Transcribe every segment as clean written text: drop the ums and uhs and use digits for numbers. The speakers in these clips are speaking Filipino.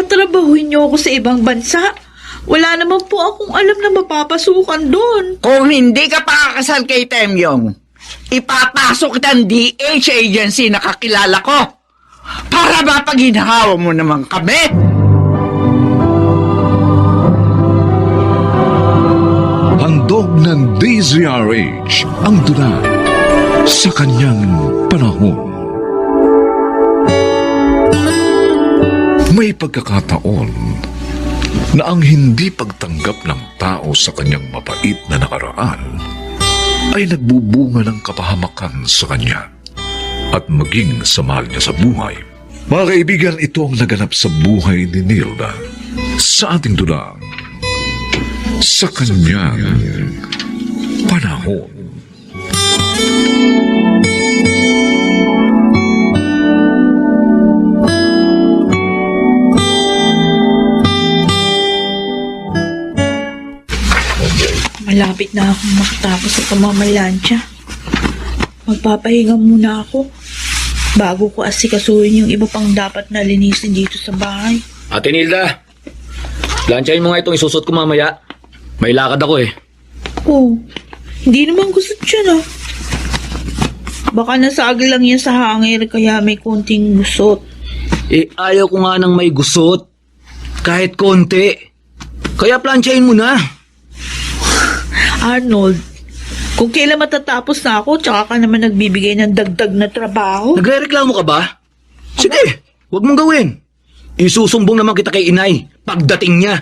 tatrabahuin niyo ako sa ibang bansa. Wala naman po akong alam na mapapasukan doon. Kung hindi ka pakakasal kay Temyong, ipapasok kita ng DH agency na kakilala ko para mapaghinhawa mo naman kami. Handog ng DZRH ang tula sa kanyang panahon. May pagkakataon na ang hindi pagtanggap ng tao sa kanyang mabait na nakaraan ay nagbubunga ng kapahamakan sa kanya at maging sa mahal niya sa buhay. Mga kaibigan, ito ang naganap sa buhay ni Nilda sa ating tula sa kanyang panahon. Malapit na akong makatapos sa pamamalansya. Magpapahinga muna ako bago ko asikasuhin yung iba pang dapat na linisin dito sa bahay. Ate Nilda, lansyahin mo nga itong isusot ko mamaya. May lakad ako eh. Oh, hindi naman gusto dyan Baka nasag lang yan sa hangir kaya may konting gusot. Eh, ayaw ko nga ng may gusot. Kahit konti. Kaya plansyahin mo na. Arnold, kung kailan matatapos na ako, tsaka ka naman nagbibigay ng dagdag na trabaho. Nagre-reklamo ka ba? Sige, huwag mong gawin. Isusumbong naman kita kay inay pagdating niya.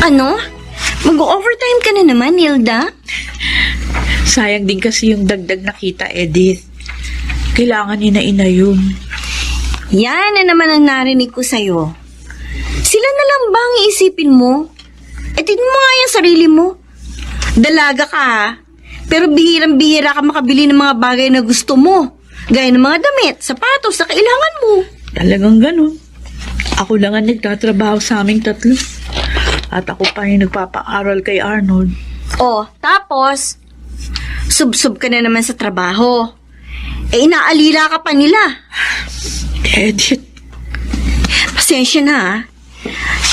Ano? Mag-overtime ka na naman, Nilda? Sayang din kasi yung dagdag na kita, Edith. Kailangan ni na ina yun. Yan na naman ang narinig ko sa'yo. Sila na lang ba ang iisipin mo? E tignan mo nga yung sarili mo. Dalaga ka pero bihirang-bihira ka makabili ng mga bagay na gusto mo. Gaya ng mga damit, sapatos sa kailangan mo. Talagang ganun. Ako lang ang nagtatrabaho sa aming tatlo. At ako pa yung nagpapaaral kay Arnold. Oh, tapos, sub-sub ka na naman sa trabaho. Eh, inaalila ka pa nila. Edith, Pasensya na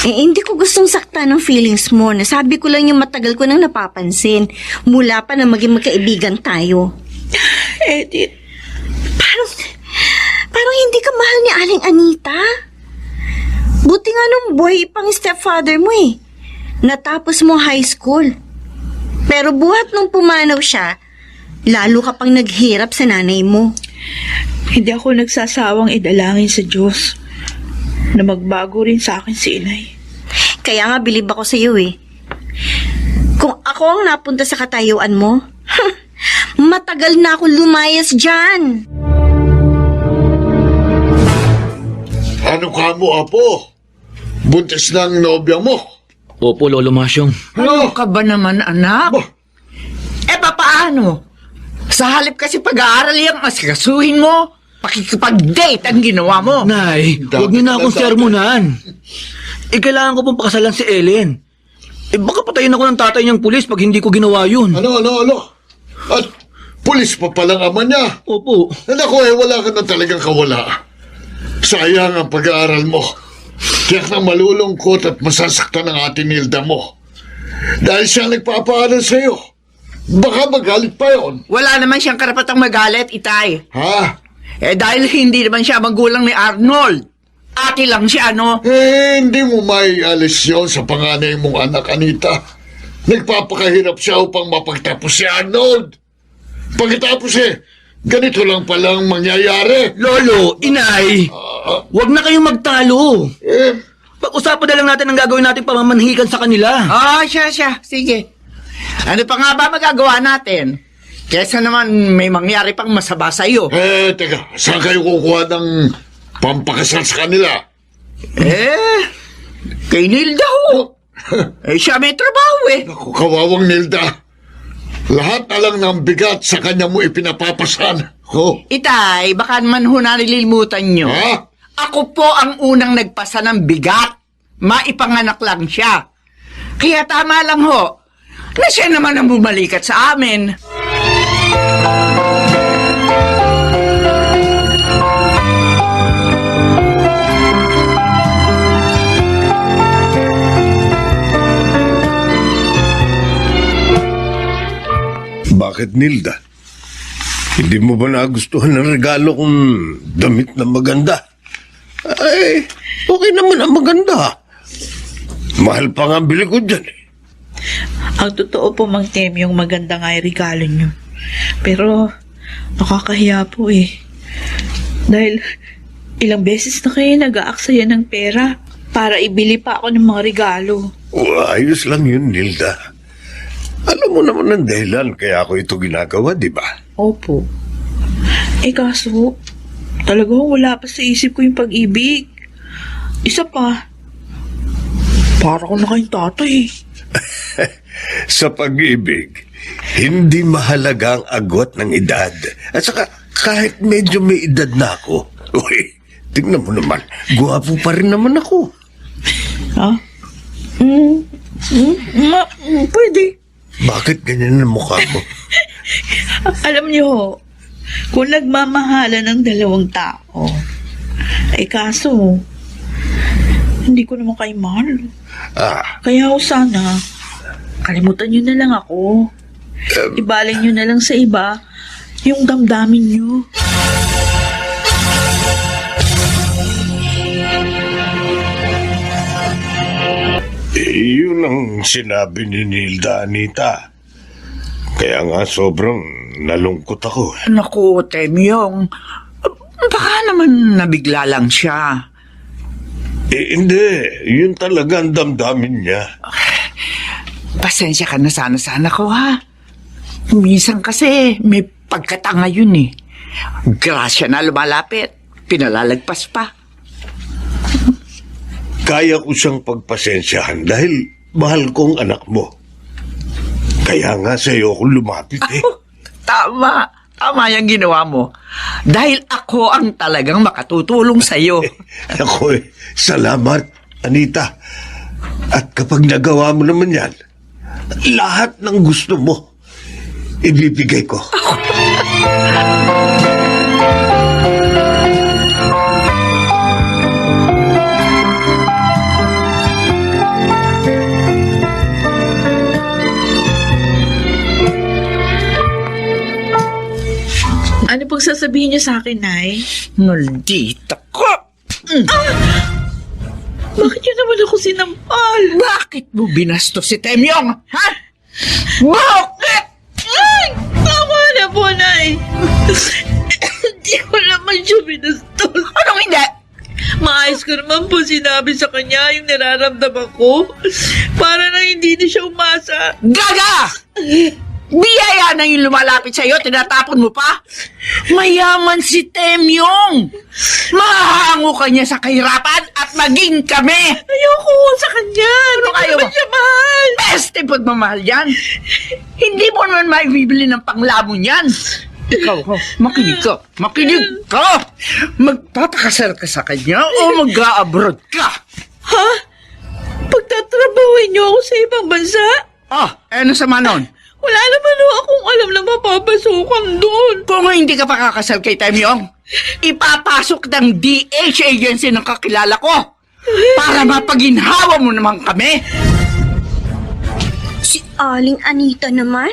hindi ko gustong saktan ng feelings mo. Nasabi ko lang yung matagal ko nang napapansin. Mula pa na maging magkaibigan tayo. Edith, Parang hindi ka mahal ni Aling Anita. Buti nga nung boy pang stepfather mo Natapos mo high school. Pero buhat nung pumanaw siya, lalo ka pang naghirap sa nanay mo. hindi ako nagsasawang idalangin sa Diyos na magbago rin sa akin si inay. Kaya nga bilib ako sa iyo Kung ako ang napunta sa katayuan mo, matagal na akong lumayas dyan. Ano ka mo, Apo? Buntis na ang nobya mo. Opo, Lolo Masyong. Ano ka ba naman, anak? Ba? Papaano? Sa halip kasi pag-aaral yung asikasuhin mo, pakikipag-date ang ginawa mo. Nay, huwag niyo na akong sermonan. Kailangan ko pong pakasalan si Ellen. Baka patayin ako ng tatay niyang pulis pag hindi ko ginawa yun. Ano? At pulis pa palang ama niya. Opo. Naku, wala ka na talagang kawala. Sayang ang pag-aaral mo. Tiyak na malulungkot at masasaktan ang ate Nilda mo. Dahil siya nagpapaaral sa'yo. Baka magalit pa yon. Wala naman siyang karapatang magalit, Itay. Ha? Dahil hindi naman siya magulang ni Arnold. Ate lang siya, no? Hindi mo may alis yun sa panganay mong anak, Anita. Nagpapakahirap siya upang mapagtapos si Arnold. Pagkatapos ganito lang palang mangyayari. Lolo, inay, huwag na kayong magtalo. Pag-usapan na lang natin ang gagawin natin pamamanhikan sa kanila. Siya. Sige. Ano pa nga ba magagawa natin? Kesa naman may mangyari pang masama sa'yo. Teka, saan kayo kukuha ng pampakasal sa kanila? Kay Nilda ho. Siya may trabaho Naku, kawawang Nilda. Lahat na lang ng bigat sa kanya mo ipinapapasan. Oh, Itay, baka naman ho nalilimutan nyo. ha? Ako po ang unang nagpasa ng bigat. Maipanganak lang siya. Kaya tama lang ho, na siya naman ang bumalikat sa amin. Bakit, Nilda? Hindi mo ba nagustuhan ng regalo kong damit na maganda? Ay, okay naman ang maganda. Mahal pa nga ang bili ko dyan. Ang totoo po, Mang Tem, yung maganda nga yung regalo nyo. Pero, nakakahiya po eh. Dahil, ilang beses na kayo nag-aaksaya ng pera para ibili pa ako ng mga regalo. Ayos lang yun, Nilda. Alam mo naman ang dahilan kaya ako ito ginagawa, di ba? Opo. Kaso, talagang wala pa sa isip ko yung pag-ibig. Isa pa, para ko na kayong tatay. Sa pag-ibig, hindi mahalaga ang agwat ng edad. At saka, kahit medyo may edad na ako, uy, tingnan mo naman, guwapo pa rin naman ako. Ha? Pwede. Bakit ganyan ang mukha mo? Alam niyo, kung nagmamahalan ng dalawang tao, kaso, hindi ko naman kayo mahal. Kaya ho sana, kalimutan niyo na lang ako. Ibaling niyo na lang sa iba yung damdamin niyo. Yun ang sinabi ni Nilda, Anita. Kaya nga sobrang nalungkot ako. Naku, Temyong, baka naman nabigla lang siya. Hindi. Yun talaga ang damdamin niya. Pasensya ka na sana ko, ha? Minsan kasi may pagkatanga yun eh. Grasya na lumalapit, pinalalagpas pa. Kaya ko siyang pagpasensyahan dahil mahal ko ang anak mo. Kaya nga sa'yo ako lumapit eh. Tama. Tama yung ginawa mo. Dahil ako ang talagang makatutulong sa'yo. Ako salamat, Anita. At kapag nagawa mo naman yan, lahat ng gusto mo, ibibigay ko. Ano pong sasabihin niyo sa akin, Nay? Maldita ko! Bakit niyo naman ako sinampal? Bakit mo binastos si Temyong? Ha? Bakit? Ay! Tama na po, Nay! Hindi ko naman siya binastos. Anong hindi? Maayos ko naman po sinabi sa kanya yung nararamdaman ko. Para na hindi na siya umasa. Gaga! Biyaya na yung lumalapit sa'yo, tinatapon mo pa? Mayaman si Temyong! Mahahango ka niya sa kahirapan at maging kami! Ayoko sa kanya. Hindi ko ayaw naman mo? siya mahal. Beste pagmamahal yan! Hindi mo naman maibibili ng panglamon yan! Ikaw, makinig ka! Makinig ka! Magpapakasal ka sa kanya o mag-a-abroad ka? Ha? Pagtatrabahuin niyo ako sa ibang bansa? Ano sa manon? Wala naman ho akong alam na mapapasukan doon. Kung hindi ka pakakasal kay Temyong, ipapasok ng DH agency ng kakilala ko para mapaginhawa mo naman kami. Si Aling Anita naman?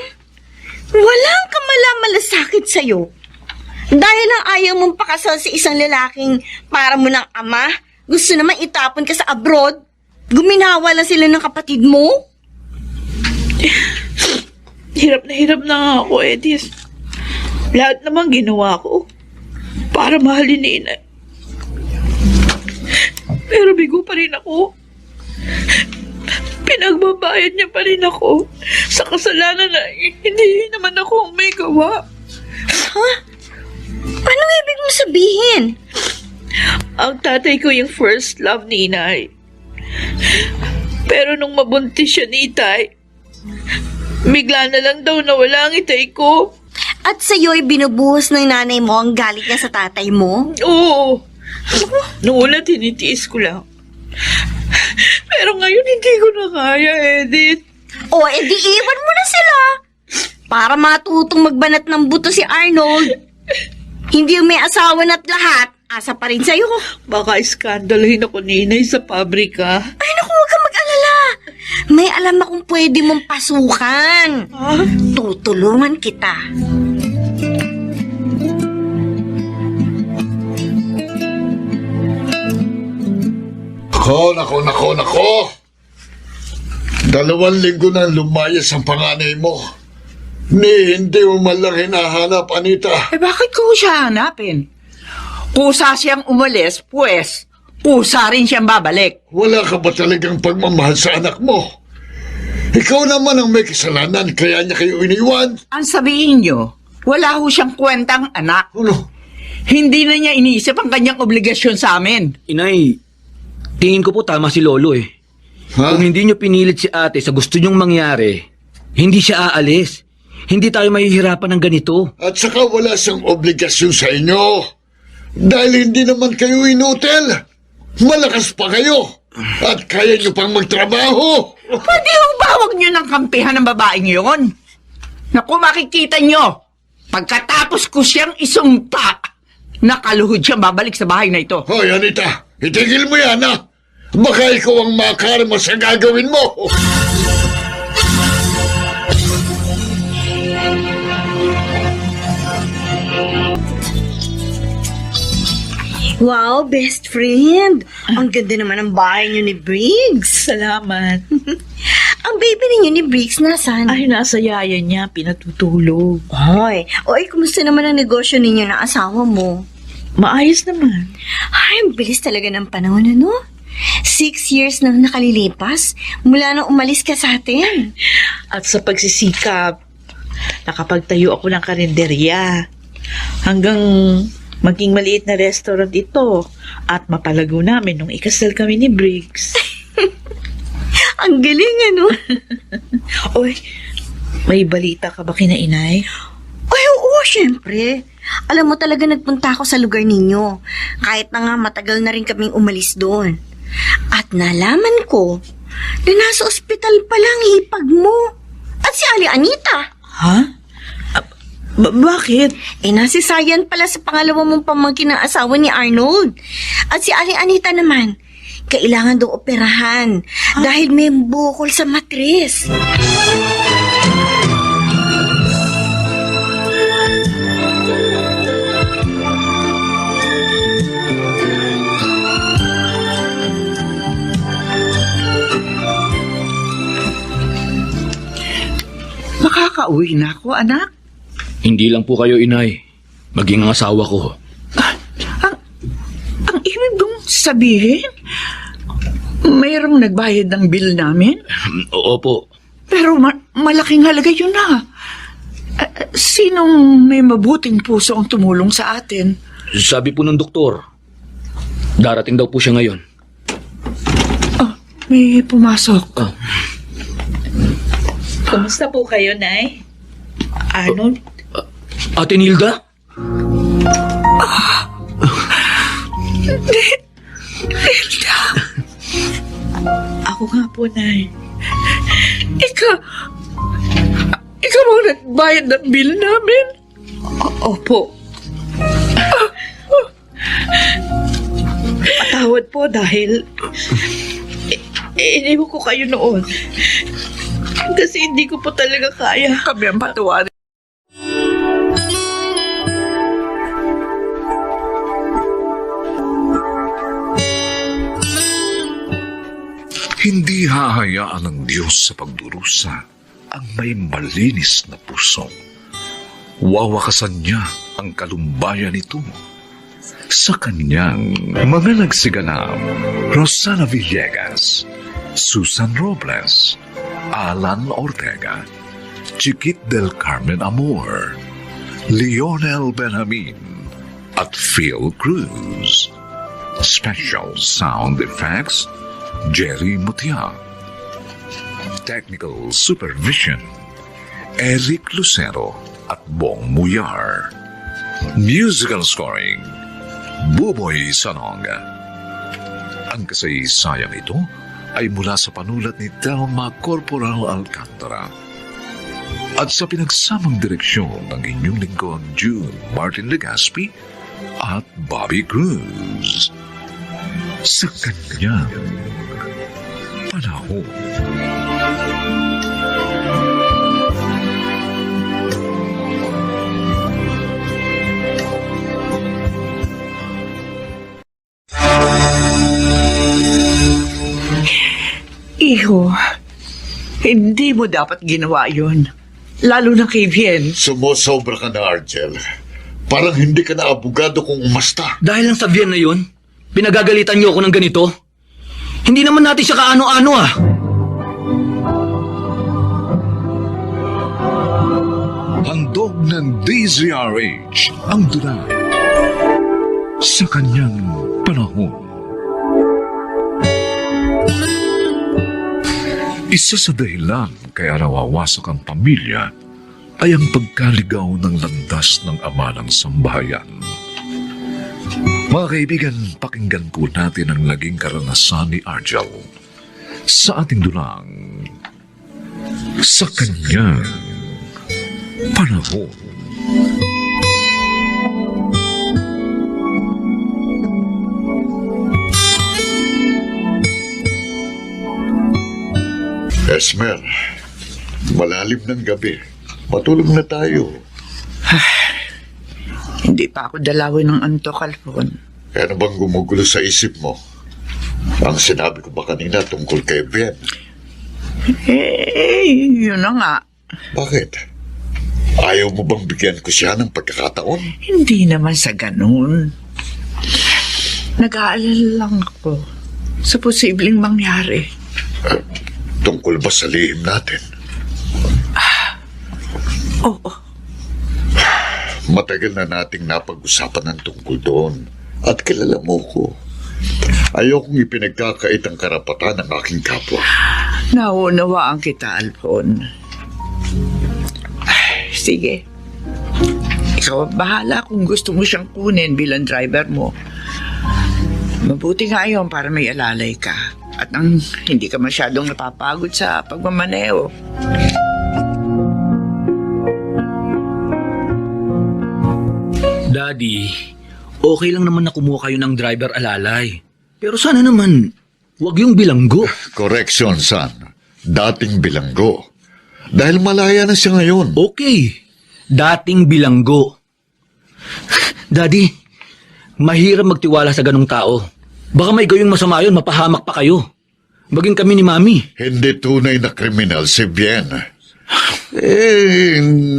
Walang kamala-malasakit sa'yo. Dahil lang ayaw mong pakasal sa isang lalaking para mo ng ama, gusto naman itapon ka sa abroad, guminawa lang sila ng kapatid mo? Hirap na nga ako, Edis. Lahat naman ginawa ko para mahalin ni Inay. Pero bigo pa rin ako. Pinagbabayad niya pa rin ako sa kasalanan na hindi naman ako may gawa. Ha? Anong ibig mo sabihin? Ang tatay ko yung first love ni Inay. Pero nung mabuntis siya ni Itay, bigla na lang daw nawala ang itay ko. At sa'yo'y binubuhos ng nanay mo ang galit niya sa tatay mo? Oo. Noong una, tinitiis ko lang. Pero ngayon, hindi ko na kaya, Edith. O, edi iwan mo na sila. Para matutong magbanat ng buto si Arnold. Hindi yung may asawa na't lahat. Asa pa rin sa'yo. Baka iskandalahin ako ni Inay sa pabrika. Ay, naku, huwag kang mag-alala. May alam akong pwede mong pasukan. Tutulungan kita. Nako. 2 linggo nang lumayas ang panganay mo. Hindi mo man lang hinahanap, Anita. Bakit ko siya hanapin? Kusa siyang umalis, pues, kusa rin siyang babalik. Wala ka ba talagang pagmamahal sa anak mo? Ikaw naman ang may kasalanan, kaya niya kayo iniwan. Ang sabihin niyo, wala ho siyang kwentang anak. Ano? Hindi na niya iniisip ang kanyang obligasyon sa amin. Inay, tingin ko po tama si Lolo eh. Ha? Kung hindi nyo pinilit si ate sa gusto nyong mangyari, hindi siya aalis. Hindi tayo mahihirapan ng ganito. At saka wala siyang obligasyon sa inyo. Dahil hindi naman kayo inutil. Malakas pa kayo. At kaya niyo pang magtrabaho. Pwede ho ba huwag niyo nang kampihan ng babaeng yun? Naku, makikita niyo. Pagkatapos ko siyang isumpa, nakaluhod siyang babalik sa bahay na ito. Hoy, Anita, itigil mo yan, ha? Baka ikaw ang makarma sa gagawin mo. Wow, best friend. Ang ganda naman ng bahay niyo ni Briggs. Salamat. Ang baby ninyo ni Briggs nasan? Ay, nasa yaya niya, pinatutulog. Hoy, kumusta naman ang negosyo ninyo ng asawa mo? Maayos naman. Ay, ang bilis talaga ng panahon, ano? 6 years nang nakalilipas mula nang umalis ka sa atin. At sa pagsisikap, nakapagtayo ako ng karinderya. Hanggang maging maliit na restaurant ito at mapalago namin nung ikasal kami ni Briggs. Ang galing, ano? Oy, may balita ka ba kina Inay? Ay, oo, syempre. Alam mo talaga nagpunta ako sa lugar ninyo. Kahit na nga matagal na rin kaming umalis doon. At nalaman ko na nasa ospital pa lang hipag mo. At si Ali Anita. Ha? Bakit? Nasisayan pala sa pangalawa mong pamangkin ng asawa ni Arnold. At si Ali Anita naman, kailangan daw operahan dahil may bukol sa matris. Makakauwi na ako, anak. Hindi lang po kayo, Inay. Maging ang asawa ko. Ang ibig bang sabihin, mayroong nagbayad ng bill namin? Opo. Pero malaking halaga yun na. Sinong may mabuting puso ang tumulong sa atin? Sabi po ng doktor, darating daw po siya ngayon. May pumasok. Kumusta po kayo, Nay? Arnold? Ate Nilda? Ako nga po, Nay. Ikaw ang nagbayad ng bill namin? Opo. Patawad po dahil iniwan ko kayo noon. Kasi hindi ko po talaga kaya. Kami ang patawarin. Hindi hahayaan ng Diyos sa pagdurusa ang may malinis na puso. Wawakasan niya ang kalumbayan nito. Sa kanyang mga nagsiganap, Rosana Villegas, Susan Robles, Alan Ortega, Chiquit del Carmen Amor, Lionel Benjamin, at Phil Cruz. Special sound effects, Jerry Mutia. Technical supervision, Eric Lucero at Bong Muyar. Musical scoring, Buboy Sanong. Ang kasaysayang ito ay mula sa panulat ni Telma Corporal Alcantara at sa pinagsamang direksyon ng inyong lingkod June Martin Legaspi at Bobby Cruz. Sa kanyang panahon. Iho, hindi mo dapat ginawa yun. Lalo na kay Bien. Sumusobra ka na, Argel. Parang hindi ka na abogado kung umasta. Dahil lang sa Vian na yun, pinagagalitan niyo ako ng ganito. Hindi naman natin siya kaano-ano ah. Handog ng DZRH ang dula sa kanyang panahon. Isa sa dahilan kaya nawawasak ang pamilya ay ang pagkaligaw ng landas ng ama ng sambahayan. Mga kaibigan, pakinggan po natin ang naging karanasan ni Argel sa ating dulang sa kanyang panahon. Esmer, malalim ng gabi. Matulog na tayo. Hindi pa ako dalawin ng antok, Alfon. Ano bang gumugulo sa isip mo? Ang sinabi ko ba kanina tungkol kay Ben? Yun na nga. Bakit? Ayaw mo bang bigyan ko siya ng pagkakataon? Hindi naman sa ganun. Nag-aalala lang ako sa posibleng mangyari. Tungkol ba sa lihim natin? Oo. Matagal na nating napag-usapan ng tungkol doon. At kilala mo ko. Ayokong ipinagkakait ang karapatan ng aking kapwa. Naunawaan kita, Alfon. Sige. Ikaw ang bahala kung gusto mo siyang kunin bilang driver mo. Mabuti nga yun para may alalay ka. At nang hindi ka masyadong napapagod sa pagmamaneo. Daddy, okay lang naman na kumuha kayo ng driver alalay. Pero sana naman, wag yung bilanggo. Correction, son. Dating bilanggo. Dahil malaya na siya ngayon. Okay, dating bilanggo. Daddy, mahirap magtiwala sa ganong tao. Baka may gawing masama yun, mapahamak pa kayo. Baging kami ni Mami. Hindi tunay na kriminal si Bien.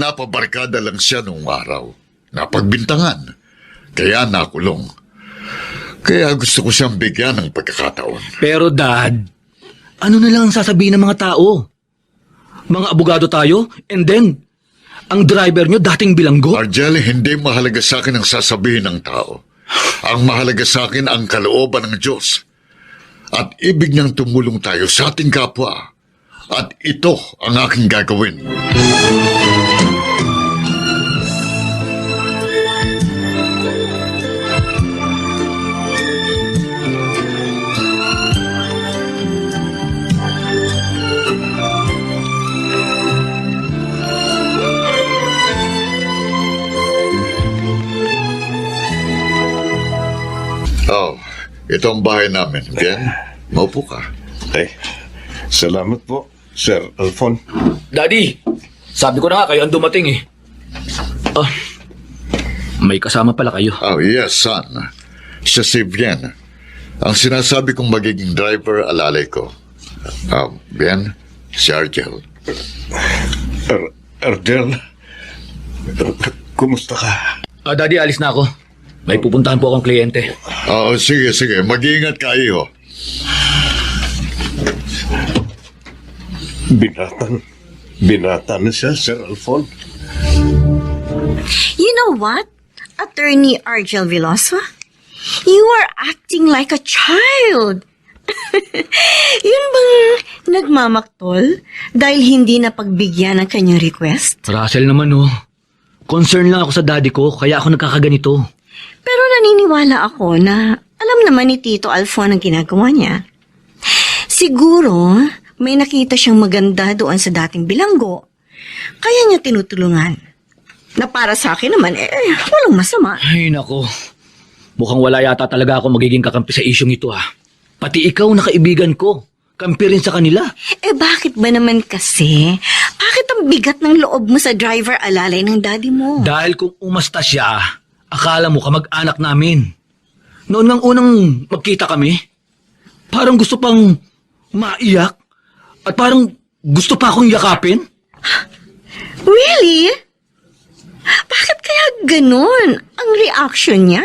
Napabarkada lang siya nung araw. Napagbintangan. Kaya nakulong. Kaya gusto ko siyang bigyan ng pagkakataon. Pero Dad, ano na lang ang sasabihin ng mga tao? Mga abogado tayo, and then, ang driver nyo dating bilanggo? Argel, hindi mahalaga sa akin ang sasabihin ng tao. Ang mahalaga sa akin ang kalooban ng Diyos. At ibig niyang tumulong tayo sa ating kapwa. At ito ang aking gagawin. Oh, ito ang bahay namin. Bien, maupo ka. Ay, salamat po, Sir Alfon. Daddy, sabi ko na nga kayo ang dumating eh. May kasama pala kayo. Oh, yes, son. Siya si Bien. Ang sinasabi kong magiging driver, alalay ko. Bien, si Argel. Ardel, kumusta ka? Daddy, alis na ako. May pupuntahan po akong kliyente. Oo, sige. Mag-iingat ka, iho. Binatan na siya, Sir Alfon. You know what, Attorney Argel Veloso? You are acting like a child. Yun bang nagmamaktol dahil hindi na pagbigyan ng kanyang request? Russell naman oh. Concern lang ako sa daddy ko, kaya ako nagkakaganito. Pero naniniwala ako na alam naman ni Tito Alfon ang ginagawa niya. Siguro, may nakita siyang maganda doon sa dating bilanggo. Kaya niya tinutulungan. Na para sa akin naman, walang masama. Ay, nako. Mukhang wala yata talaga ako magiging kakampi sa isyong ito, ha. Pati ikaw na kaibigan ko. Kampi rin sa kanila. Bakit ba naman kasi? Bakit ang bigat ng loob mo sa driver alalay ng daddy mo? Dahil kung umasta siya, akala mo kamag-anak namin. Noon ngang unang magkita kami, parang gusto pang maiyak at parang gusto pa akong yakapin. Really? Bakit kaya ganun ang reaction niya?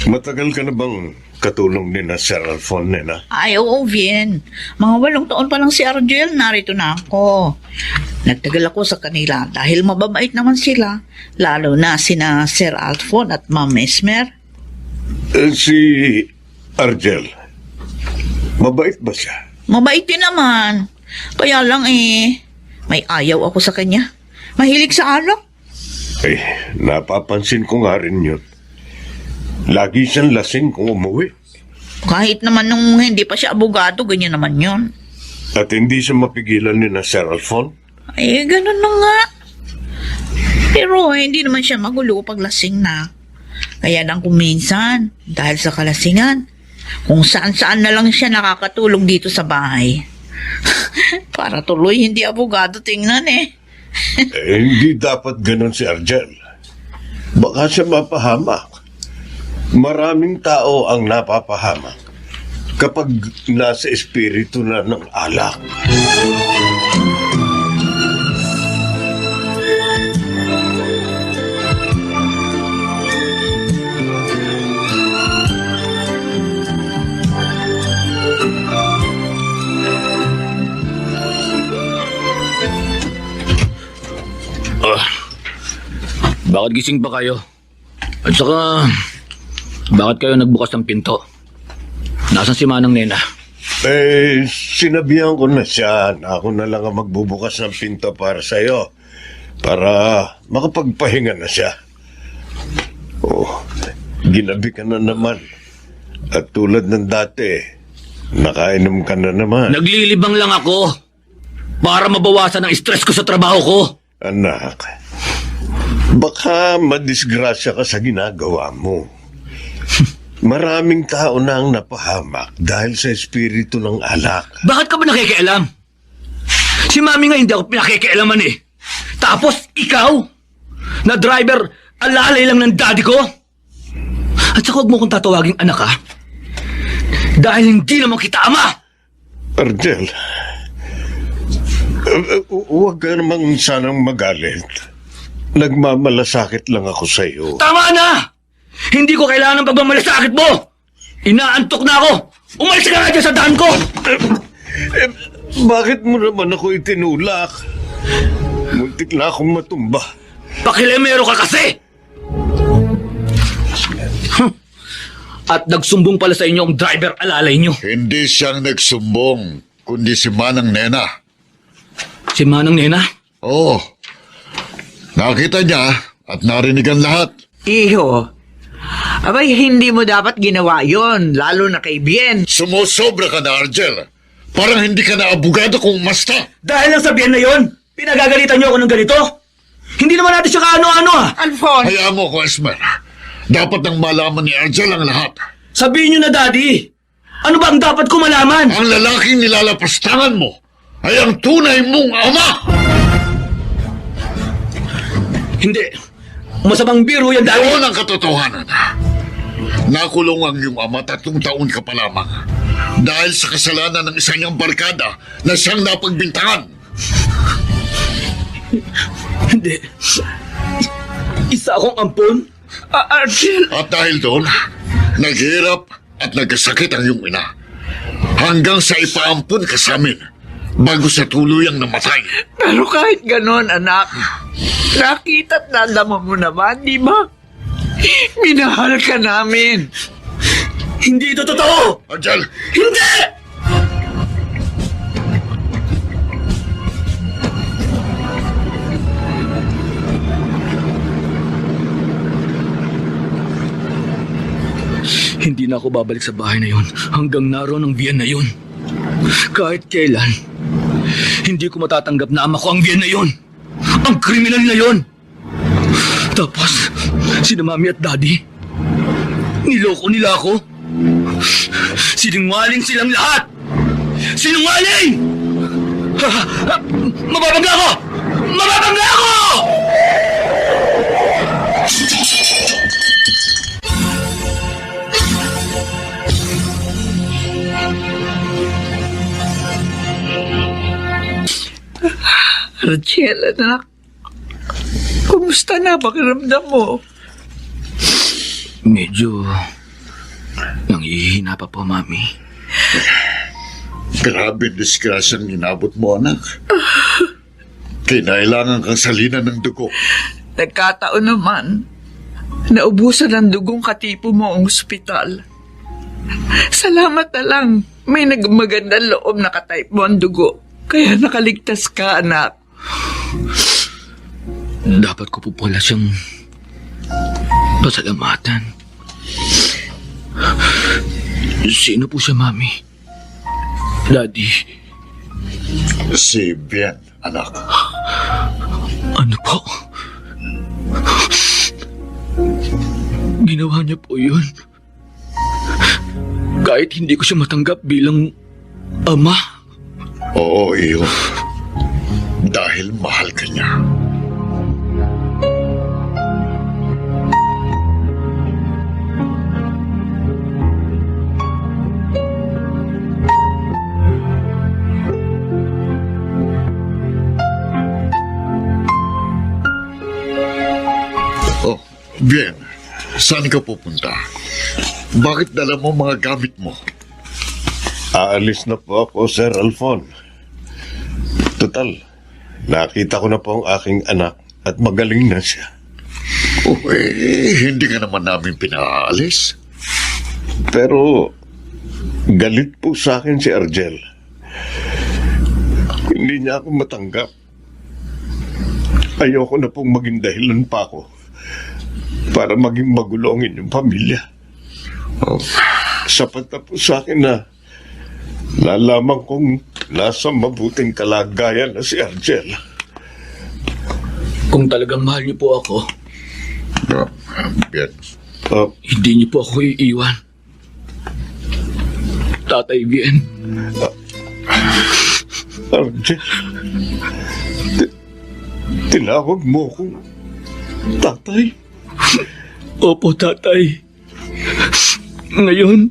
Matagal ka na bang katulong ni na Sir Alfon, Nena? Ay, oo, Vien. Mga 8 taon pa lang si Argel, narito na ako. Nagtagal ako sa kanila dahil mababait naman sila, lalo na sina Sir Alfon at Ma'am Esmer. Si Argel, mabait ba siya? Mabait din naman. Kaya lang may ayaw ako sa kanya. Mahilig sa alak. Napapansin ko nga rin yun. Lagi siyang lasing kung umuwi. Kahit naman nung hindi pa siya abogado, ganyan naman yon. At hindi siya mapigilan ni na Sir Alfon? Ay, ganun na nga. Pero hindi naman siya magulo pag lasing na. Kaya lang kung minsan, dahil sa kalasingan, kung saan-saan na lang siya nakakatulong dito sa bahay. Para tuloy hindi abogado tingnan Hindi dapat ganun si Argel. Baka siya mapahamak. Maraming tao ang napapahamak kapag nasa espiritu na ng alak. Bakit gising pa kayo? At saka, bakit kayo nagbukas ng pinto? Nasaan si Manang Nena? Sinabihan ko na siya na ako na lang ang magbubukas ng pinto para sa'yo. Para makapagpahinga na siya. Ginabi ka na naman. At tulad ng dati, nakainom ka na naman. Naglilibang lang ako para mabawasan ang stress ko sa trabaho ko. Anak, baka madisgrasya ka sa ginagawa mo. Maraming tao na ang napahamak dahil sa espiritu ng alak. Bakit ka ba nakikialam? Si Mami nga hindi ako pinakikialaman Tapos ikaw, na driver, alalay lang ng daddy ko? At saka huwag mo kong tatawaging anak, ha? Dahil hindi naman kita ama! Argel, huwag ka namang sanang magalit. Nagmamalasakit lang ako sa iyo. Tama na! Hindi ko kailangan ng pagmamalasakit mo! Inaantok na ako! Umalis ka nga dyan sa daan ko! Bakit mo naman ako itinulak? Muntik na akong matumba. Pakilemero ka kasi! At nagsumbong pala sa inyo ang driver alalay nyo. Hindi siyang nagsumbong, kundi si Manang Nena. Si Manang Nena? Oo. Nakita niya at narinigan lahat. Iho, abay hindi mo dapat ginawa yon, lalo na kay Bien. Sumusobra ka na, Argel. Parang hindi ka na abogado kung umasta. Dahil lang sabihin na yon, pinagagalitan nyo ako ng ganito? Hindi naman natin siya kaano-ano Alfon, Hayaan mo ko, Esmer. Dapat nang malaman ni Argel ang lahat. Sabihin nyo na, Daddy. Ano ba ang dapat ko malaman? Ang lalaking nilalapastangan mo ay ang tunay mong ama! Hindi. Masamang biro yan, Daddy. Yun ang katotohanan. Nakulong ang iyong ama 3 taon ka pa lamang. Dahil sa kasalanan ng isa niyang barkada na siyang napagbintangan. Hindi. Isa akong ampon? Argel! At dahil doon, naghirap at nagkasakit ang iyong ina. Hanggang sa ipaampun ka sa amin bago sa tuluyang namatay. Pero kahit ganon, anak, nakita't nalaman mo naman, di ba? Minahal ka namin. Hindi ito totoo! Argel! Hindi! Hindi na ako babalik sa bahay na yun hanggang naroon ang biyan na yun. Kahit kailan, hindi ko matatanggap na ama ko ang biyan na yun. Ang kriminal na yun. Tapos, sina mami at daddy, niloko nila ako. Sinungaling silang lahat! Sinungaling! Mababangga ako! Mababangga ako! Argel, anak, kumusta na pakiramdam mo? Medyo nanghihina pa po, mami. Grabe disgrasyang inabot mo, anak. Kinailangan kang salinan ng dugo. Nagkataon naman, naubusan ng dugong katipo mo ang ospital. Salamat na lang, may nagmagandang loob na katype mo ang dugo. Kaya nakaligtas ka, anak. Dapat ko po pala siyang pasalamatan. Sino po siya, mami? Daddy? Si Bien, anak. Ano po? Ginawa niya po yun. Kahit hindi ko siya matanggap bilang ama. Oo, iyo. Dahil mahal ka niya. Oh, Bien. Saan ka pupunta? Bakit dala mo mga gamit mo? Aalis na po ako, Sir Alfon. Total, nakita ko na po ang aking anak at magaling na siya. Oh, hindi ka naman namin pinaalis. Pero, galit po sa akin si Argel. Hindi niya ako matanggap. Ayoko na pong maging dahilan pa ako para maging magulo ang inyong pamilya. Oh, Sapat na po sa akin na nalaman kong nasa mabuting kalagayan na si Argel. Kung talagang mahal niyo po ako, Bien. hindi niyo po ako iiwan. Tatay Bien. Argel, tinawag mo akong tatay. Opo, tatay. Ngayon,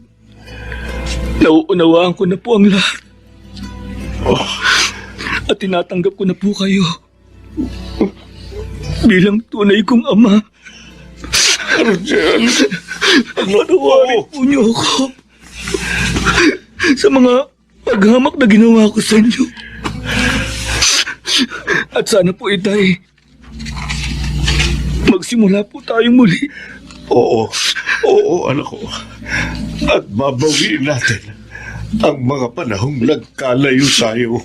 nauunawaan ko na po ang lahat. At tinatanggap ko na po kayo bilang tunay kong ama. Argel, Patawarin po niyo ako sa mga paghamak na ginawa ko sa inyo. At sana po, itay, magsimula po tayong muli. oo, anak ko. At babawiin natin ang mga panahong nagkalayo sa'yo.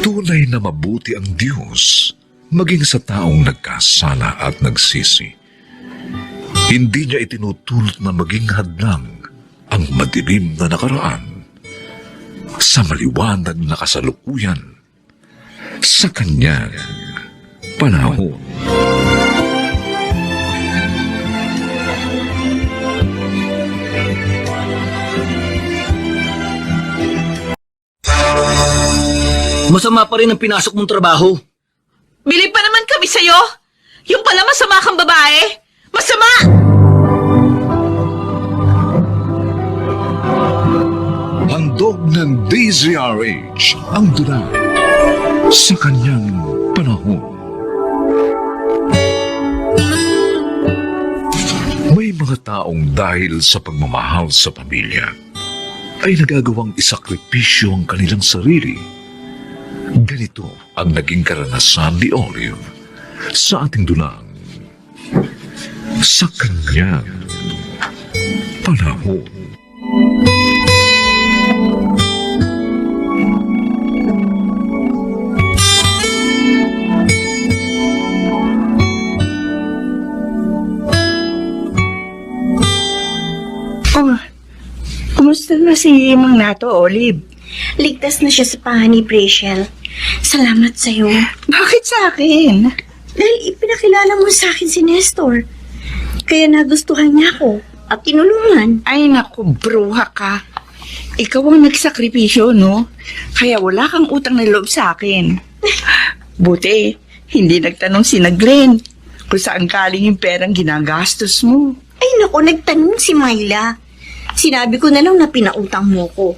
Tunay na mabuti ang Diyos maging sa taong nagkasala at nagsisi. Hindi niya itinutulot na maging hadlang ang madilim na nakaraan sa maliwanag na kasalukuyan sa kanyang panahon. masama pa rin ang pinasok mong trabaho. Bilib pa naman kami sa'yo. Yung pala masama kang babae. Masama! Handog ng DZRH ang dulang sa kanyang panahon. May mga taong dahil sa pagmamahal sa pamilya ay nagagawang isakripisyo ang kanilang sarili. Ganito ang naging karanasan ni Olive sa ating dulang sa kanyang panahon. Oh, kumusta na si Mang Nato, Olive? Ligtas na siya sa panganib, Rachel. Salamat sa'yo. Bakit sa akin? Dahil ipinakilala mo sa akin si Nestor. Kaya nagustuhan niya ako at tinulungan. Ay naku, bruha ka. Ikaw ang nagsakripisyo, no? Kaya wala kang utang na loob sa akin. Buti, hindi nagtanong si Glenn kung saan galing yung perang ginagastos mo. Ay naku, nagtanong si Myla. Sinabi ko na lang na pinautang mo ko.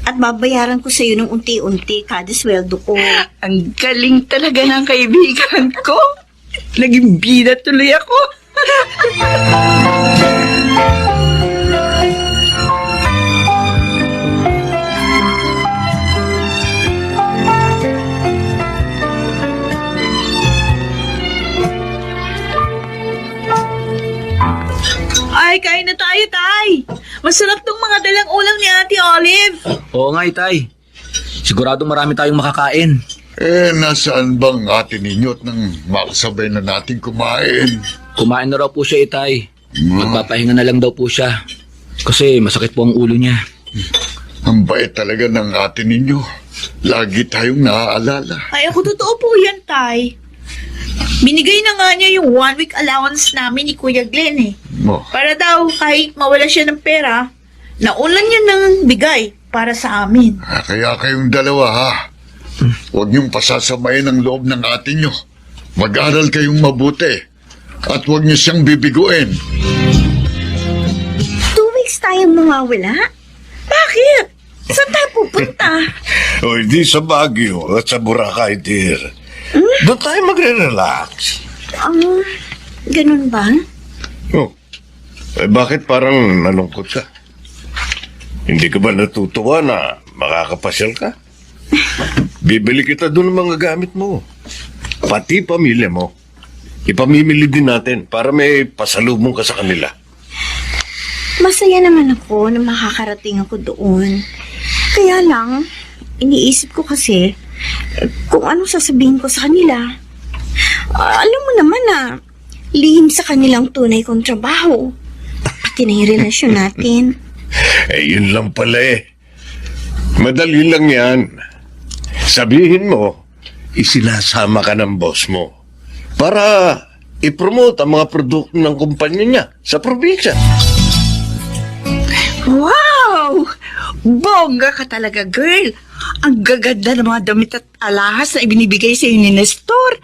At babayaran ko sa'yo ng unti-unti kada sweldo ko. Ang galing talaga ng kaibigan ko. Naging bida tuloy ako. Ay, kain na tayo, Tay. Masarap tong mga dalang ulam ni Ate Olive. Oo nga, Itay. Sigurado marami tayong makakain. Nasaan bang ate ninyo at nang makasabay na natin kumain? Kumain na raw po siya, Itay. Magpapahinga na lang daw po siya. Kasi masakit po ang ulo niya. Ang bait talaga ng ate ninyo. Lagi tayong naaalala. Ay, ako totoo po yan, Tay. Binigay na nga niya yung 1 week allowance namin ni Kuya Glenn eh. Mo. Para daw kahit mawala siya ng pera, naulan niya ng bigay para sa amin. Kaya kayong dalawa ha. Huwag niyong pasasamayin ang loob ng ate niyo. Mag-aral kayong mabuti. At huwag niyo siyang bibiguin. 2 weeks tayong mawawala? Bakit? Saan tayo pupunta? O hindi sa Baguio at sa Boracay, dear. Doon tayo magre-relax. Ganun ba? Oh, bakit parang nalungkot ka? Hindi ka ba natutuwa na makakapasyal ka? Bibili kita doon ng mga gamit mo. Pati pamilya mo. Ipamimili din natin para may pasalubong ka sa kanila. Masaya naman ako na makakarating ako doon. Kaya lang, iniisip ko kasi kung ano sasabihin ko sa kanila. Alam mo naman na lihim sa kanilang tunay kong trabaho. Pati na yung relasyon natin. Yun lang pala eh. Madali lang yan. Sabihin mo, isinasama ka ng boss mo para i-promote ang mga produkto ng kumpanya niya sa probinsya. Wow! Bongga ka talaga, girl. Ang gaganda ng mga damit at alahas na ibinibigay sa ni Nestor.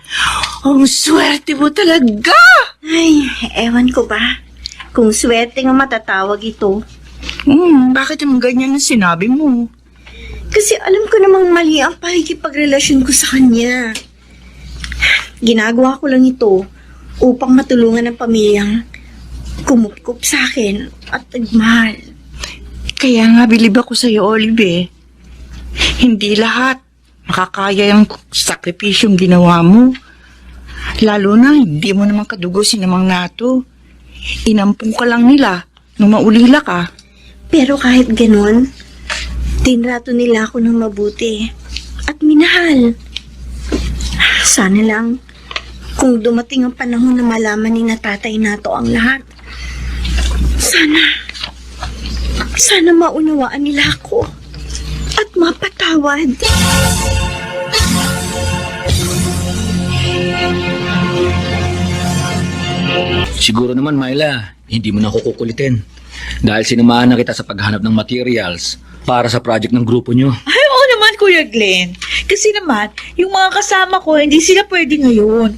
Ang swerte mo talaga. Ay, ewan ko ba kung swerte nga matatawag ito. Bakit yung ganyan ang sinabi mo? Kasi alam ko namang mali ang pakikipagrelasyon ko sa kanya. Ginagawa ko lang ito upang matulungan ang pamilyang kumupkup sa akin at nagmahal. Kaya nga bilib ako sa'yo, Olive eh. Hindi lahat makakaya yung sakripisyong ginawa mo. Lalo na hindi mo naman kadugo si Mang Nato. Inampung ka lang nila nung maulila ka. Pero kahit ganun, tinrato nila ako ng mabuti at minahal. Sana lang kung dumating ang panahon na malaman ni Tatay Nato ang lahat. Sana maunawaan nila ako at mapatawad. Siguro naman, Myla, hindi mo na ako kukulitin. Dahil sinamahan na kita sa paghanap ng materials para sa project ng grupo nyo. Ay, oo naman, Kuya Glenn. Kasi naman, yung mga kasama ko, hindi sila pwede ngayon.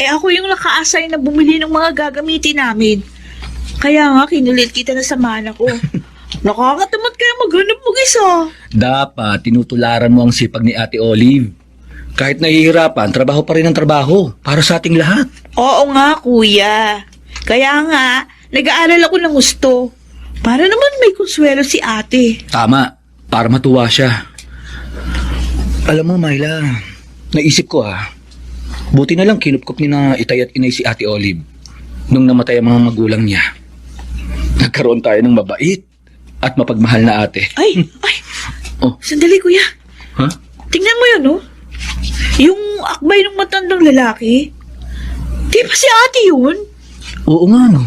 Eh ako yung naka-assign na bumili ng mga gagamitin namin. Kaya nga, kinulit kita na samahan ako. Nakakatamad kaya maghanap mag-isa. Dapat tinutularan mo ang sipag ni Ate Olive. Kahit nahihirapan, trabaho pa rin ang trabaho para sa ating lahat. Oo nga, Kuya. Kaya nga, nag-aaral ako ng gusto. Para naman may konsuelo si ate. Tama, para matuwa siya. Alam mo, Myla, naisip ko buti na lang kinupkup ni na itay at inay si Ate Olive nung namatay ang mga magulang niya. Nagkaroon tayo ng mabait at mapagmahal na ate. Ay! Oh. Sandali, Kuya. Ha? Tingnan mo yun, oh. Yung akbay ng matandang lalaki. Di ba si ate yun? Oo nga, no.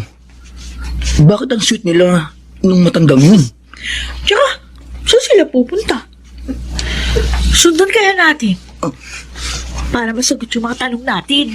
Bakit ang sweet nila nung matandang yun? Tsaka, saan sila pupunta? Sundan kaya natin. Para masagot yung mga tanong natin.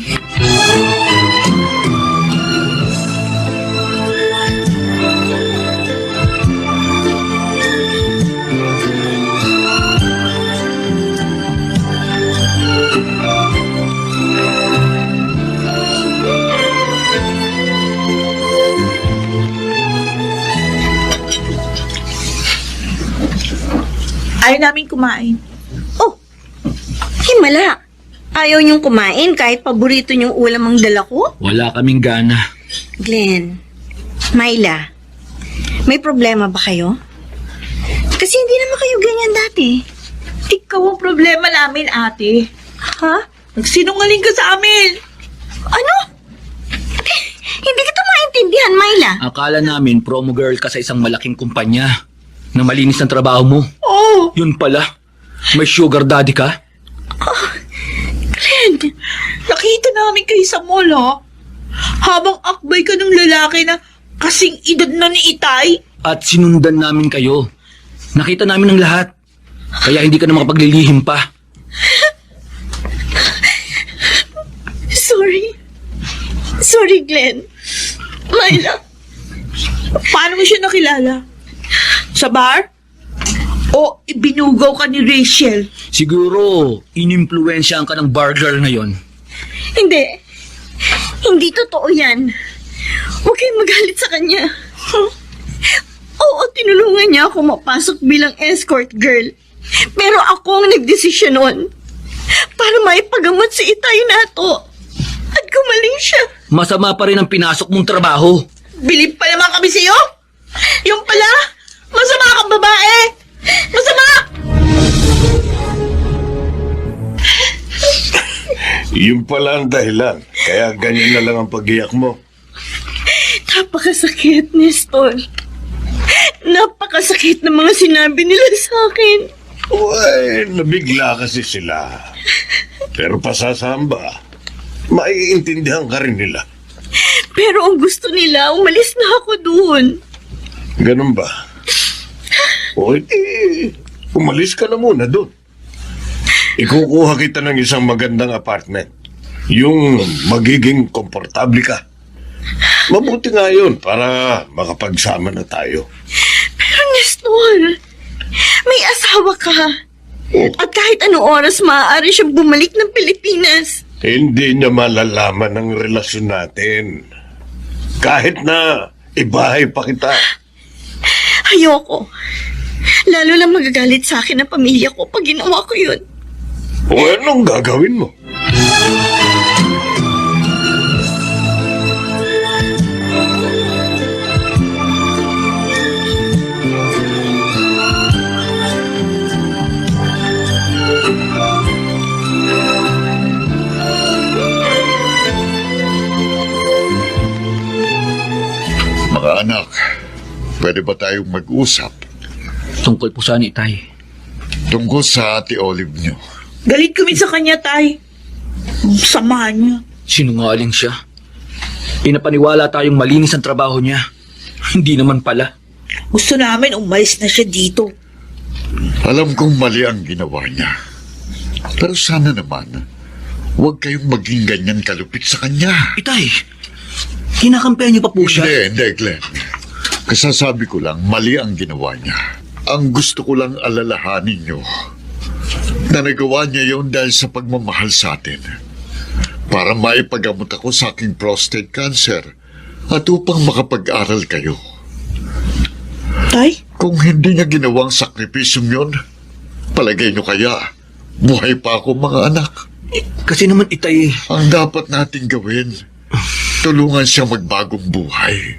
Ayaw namin kumain. Oh, himala. Ayaw niyong kumain kahit paborito niyong ulam ang dala ko? Wala kaming gana. Glenn, Myla, may problema ba kayo? Kasi hindi naman kayo ganyan dati. Ikaw ang problema namin, ate. Ha? Nagsinungaling ka sa amin. Ano? Hindi kita maintindihan, Myla. Akala namin promo girl ka sa isang malaking kumpanya na malinis ang trabaho mo. Oh, Yun pala, may sugar daddy ka? Glenn, nakita namin kayo sa mall, ha? Habang akbay ka ng lalaki na kasing edad na ni Itay. At sinundan namin kayo. Nakita namin ang lahat. Kaya hindi ka na makapaglilihim pa. Sorry, Glenn. Myla, paano mo siya nakilala? Sa bar? O ibinugaw ka ni Rachel? Siguro, inimpluwensyahan ka ng bar girl na yon. Hindi. Hindi totoo yan. Huwag kayong magalit sa kanya. Oo, tinulungan niya ako mapasok bilang escort girl. Pero ako ang nagdesisyon noon para maipagamot si Itay Nato. At gumaling siya. Masama pa rin ang pinasok mong trabaho. Bilib pa naman kami sa'yo? Yung pala, masama kang babae! Masama! Yun pala ang dahilan. Kaya ganyan na lang ang pag-iyak mo. Napakasakit, Nestor. Napakasakit ng mga sinabi nila sa akin. Uy, nabigla kasi sila. Pero pasasamba, maiintindihan ka rin nila. Pero ang gusto nila, umalis na ako doon. Ganun ba? O edi, umalis ka na muna doon. Ikukuha kita ng isang magandang apartment. Yung magiging komportable ka. Mabuti nga yun para makapagsama na tayo. Pero Nestor, may asawa ka. At kahit anong oras maaari siyang bumalik ng Pilipinas. Hindi niya malalaman ang relasyon natin. Kahit na ibahay pa kita. Ayoko. Lalo lang magagalit sa akin ang pamilya ko pag ginawa ko yun. O anong gagawin mo? Mga anak, pwede ba tayong mag-usap Tungkol po saan, Itay? tungkol sa Ate Olive niyo? Galit kami sa kanya, Tay. Ang sama niya. Sinungaling siya. Pinapaniwala tayong malinis ang trabaho niya. Hindi naman pala. Gusto namin umalis na siya dito. Alam kong mali ang ginawa niya. Pero sana naman, huwag kayong maging ganyan kalupit sa kanya. Itay, kinakampihan niyo pa po siya. Hindi, Glenn. Kasasabi ko lang, mali ang ginawa niya. Ang gusto ko lang alalahanin niyo, na nagawa niya yon dahil sa pagmamahal sa atin. Para maipagamot ako sa aking prostate cancer at upang makapag-aral kayo. Tay? Kung hindi niya ginawang sakripisyong yon, palagay niyo kaya, buhay pa ako mga anak. Kasi naman itay... Ang dapat nating gawin, tulungan siya magbagong buhay.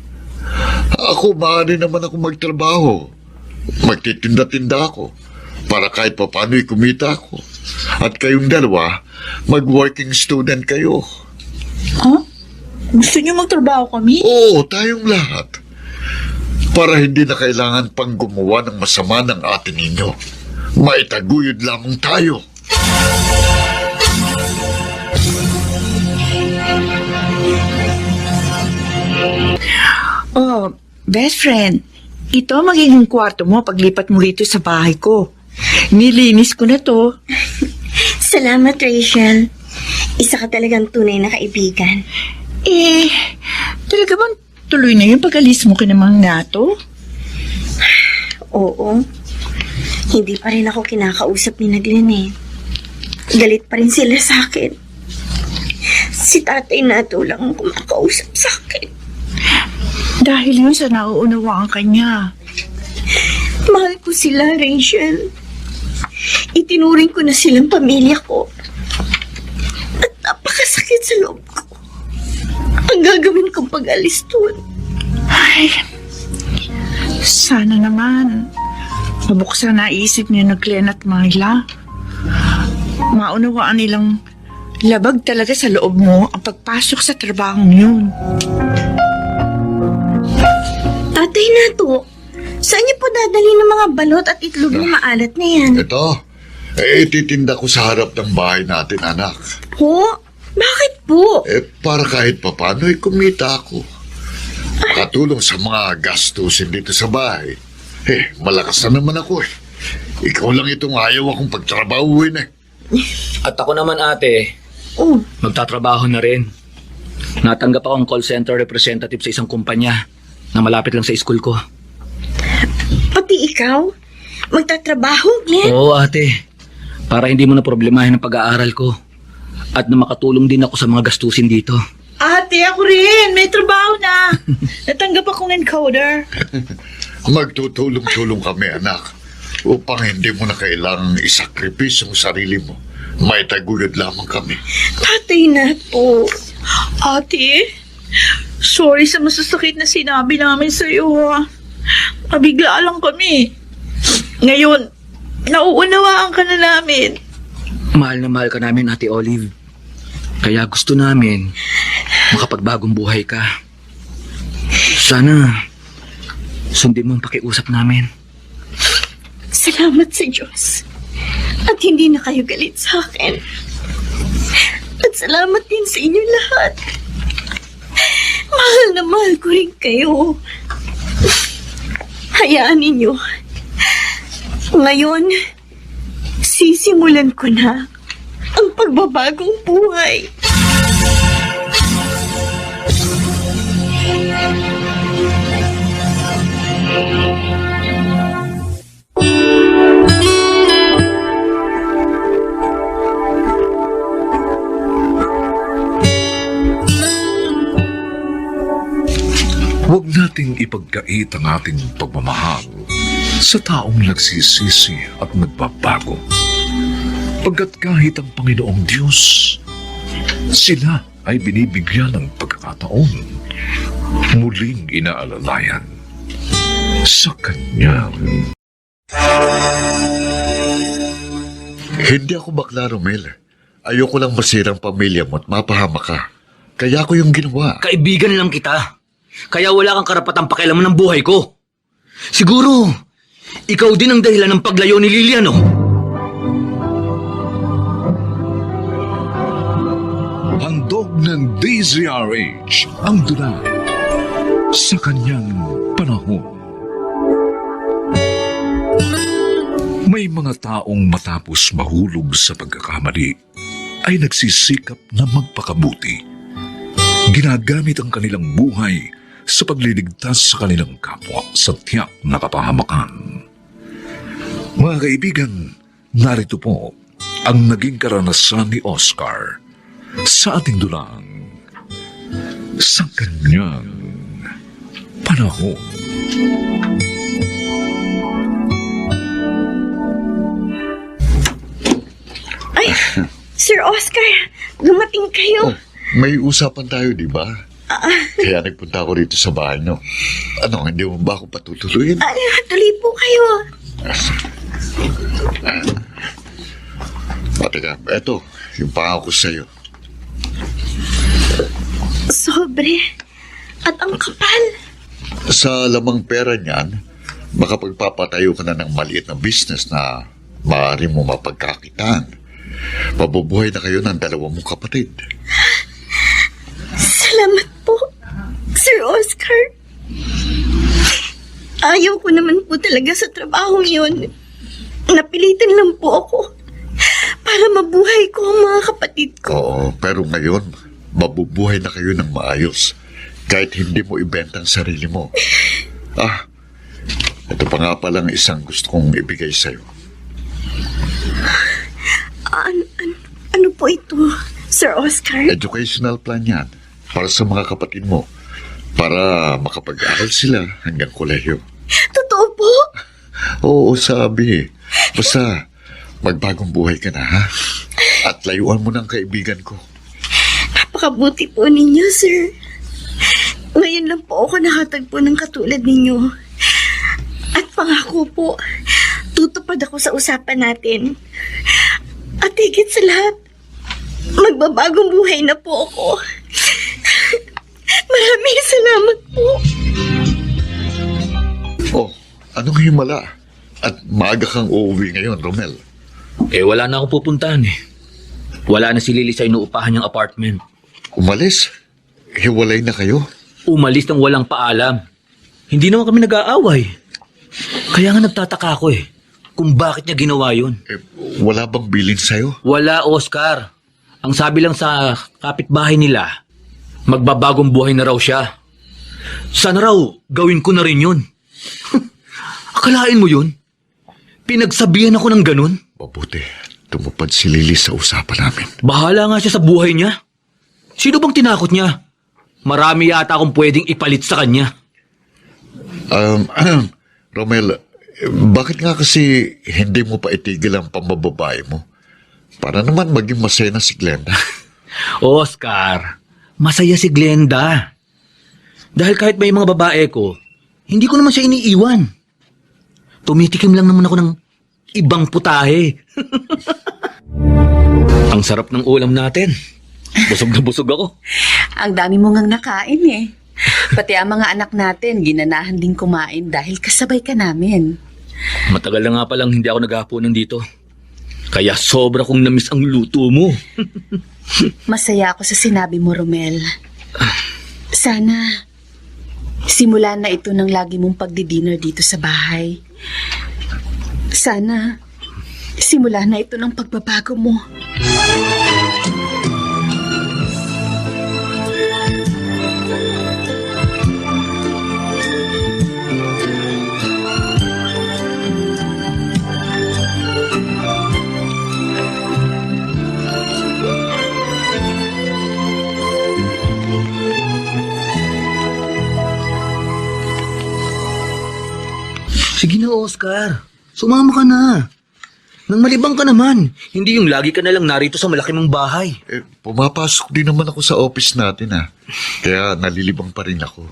Ako, maaari naman ako magtrabaho. Magtitinda-tinda ako para kahit papano'y kumita ako. At kayong dalawa, mag-working student kayo. Ha? Gusto niyo magtrabaho kami? Oo, tayong lahat. Para hindi na kailangan pang gumawa ng masama ng atin ninyo. Maitaguyod lamang tayo. Oh, best friend, ito magiging kwarto mo paglipat mo rito sa bahay ko. Nilinis ko na to. Salamat, Rachel. Isa ka talagang tunay na kaibigan. Talaga bang tuloy na yung pag-alis mo kina Mang Nato? Oo. Hindi pa rin ako kinakausap ni Glenn eh. Galit pa rin sila sa akin. Si Tatay Nato lang ang kumakausap sa akin. Dahil yun sa nauunawaan ka niya. Mahal ko sila, Rachel. Itinuring ko na silang pamilya ko. At napakasakit sa loob ko. Ang gagawin kong pag-alis doon. Ay, sana naman mabuksan na isip niyo na Glenn at Myla. Maunawaan nilang labag talaga sa loob mo ang pagpasok sa trabahong yun. Tatay Nato, saan niyo po dadali ng mga balot at itlog na maalat na yan? Ito, ititinda ko sa harap ng bahay natin, anak. Po? Bakit po? Para kahit papano'y kumita ako. Makatulong sa mga gastusin dito sa bahay. Malakas na naman ako eh. Ikaw lang itong ayaw akong pagtrabahuin eh. At ako naman ate, Oh, magtatrabaho na rin. Natanggap akong call center representative sa isang kumpanya na malapit lang sa school ko. pati ikaw? Magtatrabaho, Glenn? Oo ate, para hindi mo na problemahin ang pag-aaral ko. At na makatulong din ako sa mga gastusin dito. Ate, ako rin. May trabaho na. Natanggap akong encoder. Magtutulong-tulong kami, anak. Upang hindi mo na kailangang isakripis yung sarili mo. May taguyod lamang kami. Tatay Nato. Ate, sorry sa masasakit na sinabi namin sa iyo. Mabigla lang kami. Ngayon, nauunawaan ka na namin. Mahal na mahal ka namin Ate Olive. Kaya gusto namin makapagbagong buhay ka. Sana sundin mo ang pakiusap namin. Salamat sa Diyos. At hindi na kayo galit sa akin. At salamat din sa inyo lahat. Mahal na mahal ko rin kayo. Hayaan ninyo. Ngayon, sisimulan ko na ang pagbabagong buhay. Huwag nating ipagkait ang ating pagmamahal sa taong nagsisisi at nagbabago. Pagkat kahit ang Panginoong Diyos, sila ay binibigyan ng pagkakataon, muling inaalalayan sa Kanyang. Hindi ako bakla, Romel. Ayoko lang masirang pamilya mo at mapahama ka. Kaya ko yung ginawa. Kaibigan lang kita. Kaya wala kang karapatang pakialaman ng buhay ko. Siguro, ikaw din ang dahilan ng paglayo ni Lilian, no? Handog ng DZRH ang dula sa kanyang panahon. May mga taong matapos mahulog sa pagkakamali ay nagsisikap na magpakabuti. Ginagamit ang kanilang buhay sa pagliligtas sa kanilang kapwa sa tiyak na kapahamakan. Mga kaibigan, narito po ang naging karanasan ni Oscar sa ating dulang sa kanyang panahon. Ay, Sir Oscar, dumating kayo. May usapan tayo, di ba? Kaya nagpunta ako rito sa bahay, no? Ano, hindi mo ba ako patutuloyin? Tuloy po kayo. Teka, eto, yung pangako sa'yo. Sobre. At ang kapal. Sa lamang pera niyan, makapagpapatayo ka na ng maliit na business na maaari mo mapagkakitaan. Mabubuhay na kayo ng 2 mong kapatid. Salamat po, Sir Oscar. Ayaw ko naman po talaga sa trabaho yun. Napilitan lang po ako para mabuhay ko ang mga kapatid ko. Oo, pero ngayon, mabubuhay na kayo ng maayos kahit hindi mo ibenta ang sarili mo. Ito pa nga palang isang gusto kong ibigay sa'yo. Ano po ito, Sir Oscar? Educational plan yan para sa mga kapatid mo para makapag-aral sila hanggang kolehiyo. Totoo po? Oo, sabi. Basta, magbagong buhay ka na, ha? At layuan mo ng kaibigan ko. Napakabuti po ninyo, sir. Ngayon lang po ako nakatagpo ng katulad ninyo. At pangako po, tutupad ako sa usapan natin. At higit sa lahat, magbabagong buhay na po ako. Maraming salamat po. Oh, anong himala? At maaga kang uuwi ngayon, Romel. Wala na akong pupuntahan eh. Wala na si Lily sa inuupahan niyang apartment. Umalis? Hiwalay na kayo? Umalis nang walang paalam. Hindi naman kami nag-aaway. Kaya nga nagtataka ako kung bakit niya ginawa yun. Wala bang bilin sa'yo? Wala, Oscar. Ang sabi lang sa kapitbahay nila, magbabagong buhay na raw siya. Sana raw gawin ko na rin yun. Akalain mo yun? Pinagsabihan ako ng ganun? Mabuti, tumupad si Lily sa usapan namin. Bahala nga siya sa buhay niya. Sino bang tinakot niya? Marami yata akong pwedeng ipalit sa kanya. Romel, bakit nga kasi hindi mo pa itigil ang pambababae mo? Para naman maging masaya na si Glenda. Oscar, masaya si Glenda. Dahil kahit may mga babae ko, hindi ko naman siya iniiwan. Tumitikim lang naman ako ng ibang putahe. Ang sarap ng ulam natin. Busog na busog ako. Ang dami mo ngang nakain eh. Pati ang mga anak natin, ginanahan din kumain dahil kasabay ka namin. Matagal na nga palang hindi ako naghahaponan dito. Kaya sobra kong namiss ang luto mo. Masaya ako sa sinabi mo, Romel. Sana, simula na ito ng lagi mong pagdi-dinner dito sa bahay. Sana, simula na ito ng pagbabago mo. Sige na, Oscar. Sumama ka na. Nang malibang ka naman. Hindi yung lagi ka na lang narito sa malaki mong bahay. Pumapasok din naman ako sa office natin, ha? Kaya nalilibang pa rin ako.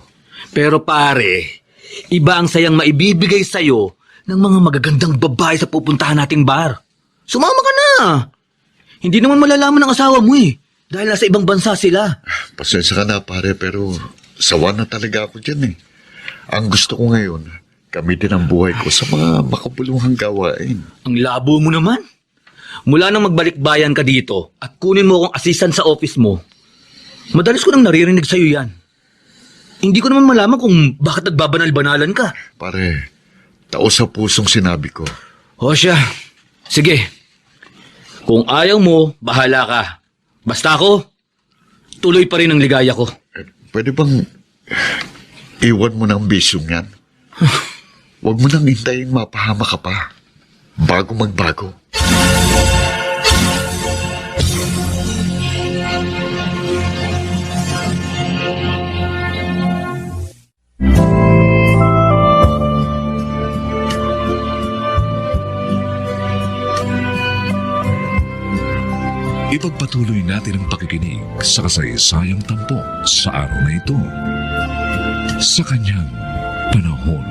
Pero pare, iba ang sayang maibibigay sa'yo ng mga magagandang babae sa pupuntahan nating bar. Sumama ka na. Hindi naman malalaman ng asawa mo dahil nasa ibang bansa sila. Pasensya ka na, pare, pero sawa na talaga ako dyan, eh. Ang gusto ko ngayon, gamitin ang buhay ko sa mga makabuluhang gawain. Ang labo mo naman. Mula nang magbalik bayan ka dito at kunin mo akong assistant sa office mo, madalas ko nang naririnig sa'yo yan. Hindi ko naman malaman kung bakit nagbabanal-banalan ka. Pare, tao sa pusong sinabi ko. O siya, sige. Kung ayaw mo, bahala ka. Basta ako, tuloy pa rin ang ligaya ko. Pwede bang iwan mo ng bisyong yan? Huwag mo nang hintayin mapahama ka pa bago magbago. Ipagpatuloy natin ang pakikinig sa kasaysayang tampok sa araw na ito. Sa kanyang panahon.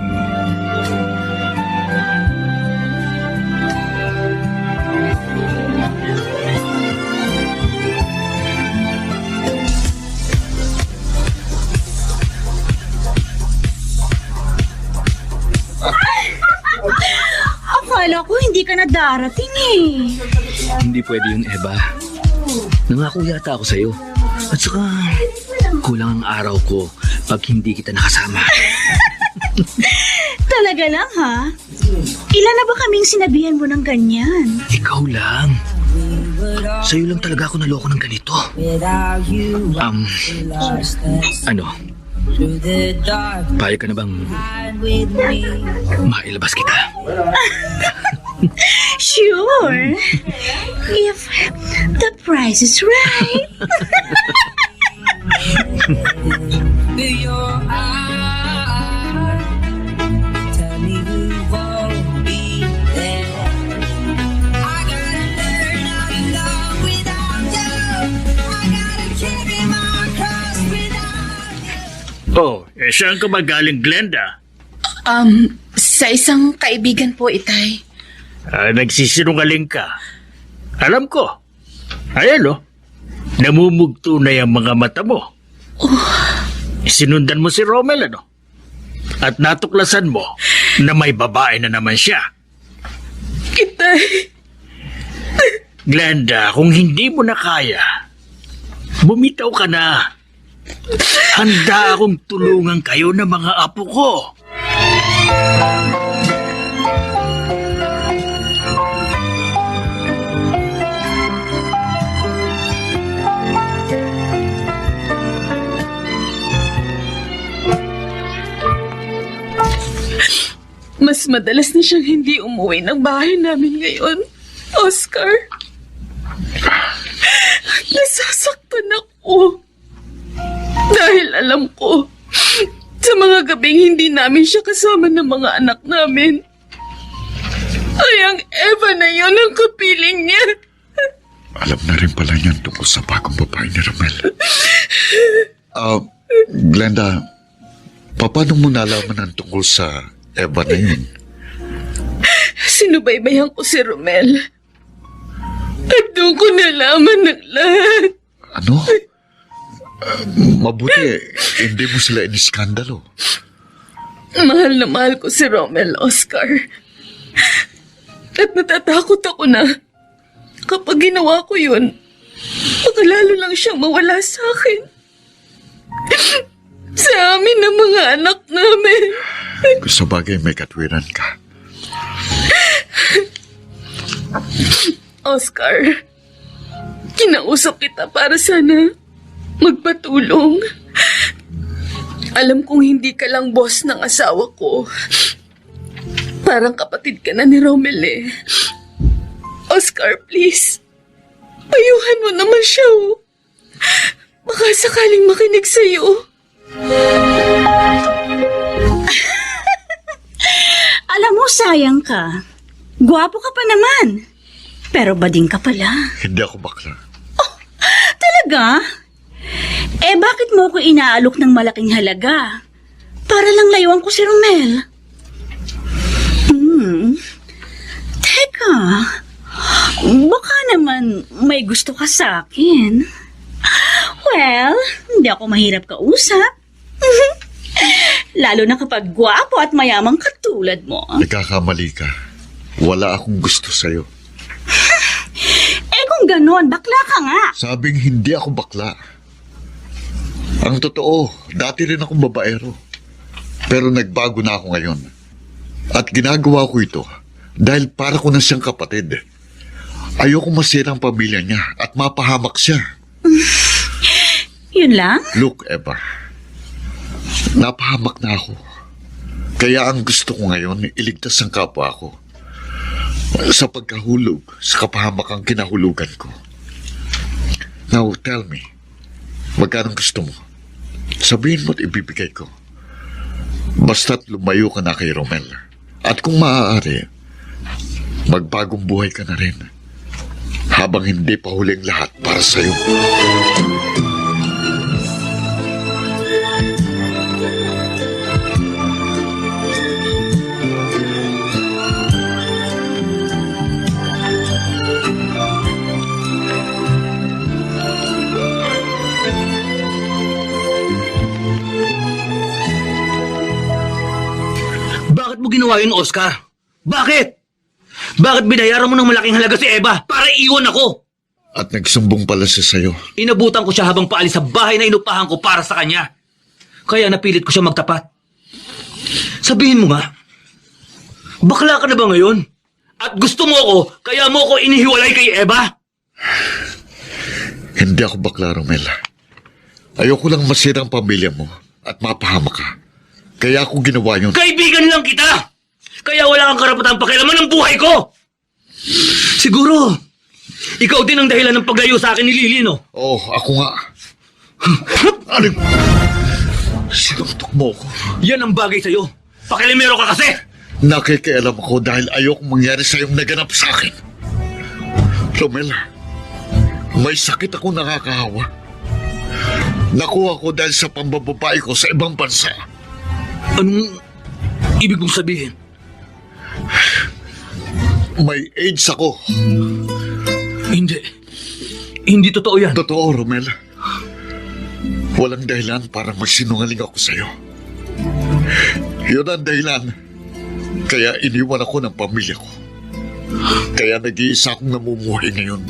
Akala ko hindi ka na darating eh. Hindi pwede yun, Eva. Nangako yata ako sa'yo. At saka, kulang ang araw ko pag hindi kita nakasama. Talaga lang ha? Ilan na ba kaming sinabihan mo ng ganyan? Ikaw lang. Sa'yo lang talaga ako naloko ng ganito. Ano? Payag ka na bang mailabas kita? Sure. If the price is right. Oh, saan ka ba galing, Glenda? Sa isang kaibigan po, Itay. Nagsisinungaling ka. Alam ko. Ayan, oh. Namumugto na yung mga mata mo. Sinundan mo si Romel, ano? At natuklasan mo na may babae na naman siya. Itay. Glenda, kung hindi mo na kaya, bumitaw ka na. Handa akong tulungan kayo ng mga apo ko. Mas madalas na siyang hindi umuwi ng bahay namin ngayon, Oscar. Nasasaktan ako. Dahil alam ko, sa mga gabing hindi namin siya kasama ng mga anak namin, ay ang Eva na yun ang kapiling niya. Alam na rin pala niyan tungkol sa bagong babae ni Romel. Glenda, paano mo nalaman ang tungkol sa Eva na yun? Sinubaybayan ko si Romel. At doon ko nalaman ng lahat. Ano? Mabuti, hindi mo sila iniskandalo. Mahal na mahal ko si Romel, Oscar. At natatakot ako na kapag ginawa ko yun, baka lalo lang siyang mawala sa akin. Sa amin ng mga anak namin. Kung sa bagay may katwiran ka. Oscar, kinausap kita para sana magpatulong. Alam kong hindi ka lang boss ng asawa ko. Parang kapatid ka na ni Romel eh. Oscar, please. Payuhan mo naman siya, oh. Baka sakaling makinig sa'yo. Alam mo, sayang ka. Gwapo ka pa naman. Pero bading ka pala. Hindi ako bakla. Talaga? Eh, bakit mo ko inaalok ng malaking halaga? Para lang layuan ko si Romel. Teka, baka naman may gusto ka sa akin. Well, hindi ako mahirap kausap. Lalo na kapag gwapo at mayamang katulad mo. Nagkakamali ka. Wala akong gusto sa'yo. Eh kung ganon, bakla ka nga. Sabing hindi ako bakla. Ang totoo, dati rin akong babaero. Pero nagbago na ako ngayon. At ginagawa ko ito dahil para ko na siyang kapatid. Ayoko masira ang pamilya niya at mapahamak siya. Yun lang? Look, Eva. Napahamak na ako. Kaya ang gusto ko ngayon, iligtas ang kapwa ko. Sa pagkahulog, sa kapahamakang kinahulugan ko. Now, tell me, magkano gusto mo? Sabihin mo at ibibigay ko. Basta't lumayo ka na kay Romel. At kung maaari, magbagong buhay ka na rin. habang hindi pa huling lahat para sa'yo. Bakit mo ginawa yun, Oscar? Bakit? Bakit binayaran mo ng malaking halaga si Eva para iwan ako? At nagsumbong pala siya sa'yo. Inabutan ko siya habang paalis sa bahay na inupahan ko para sa kanya. Kaya napilit ko siya magtapat. Sabihin mo nga, bakla ka na ba ngayon? At gusto mo ako, kaya mo ako inihiwalay kay Eva? Hindi ako bakla, Romel. Ayoko lang masira ang pamilya mo at mapahamak ka. Kaya ako ginawa yun. Kaibigan lang kita! Kaya wala kang karapatang pakialaman ng buhay ko! Siguro, ikaw din ang dahilan ng paglayo sa akin ni Lily, no? Oo, ako nga. Ano? Sinuntok mo ako. Yan ang bagay sa'yo. Pakilimero ka kasi! Nakikialam ako dahil ayokong mangyari sa iyong naganap sa akin. Romel, may sakit ako nakakahawa. Nakuha ko dahil sa pambababae ko sa ibang bansa. Anong ibig mong sabihin? May AIDS ako. Hindi. Hindi totoo yan. Totoo, Romel. Walang dahilan para magsinungaling ako sa'yo. Yun ang dahilan. Kaya iniwan ako ng pamilya ko. Kaya nag-iisa akong namumuhay ngayon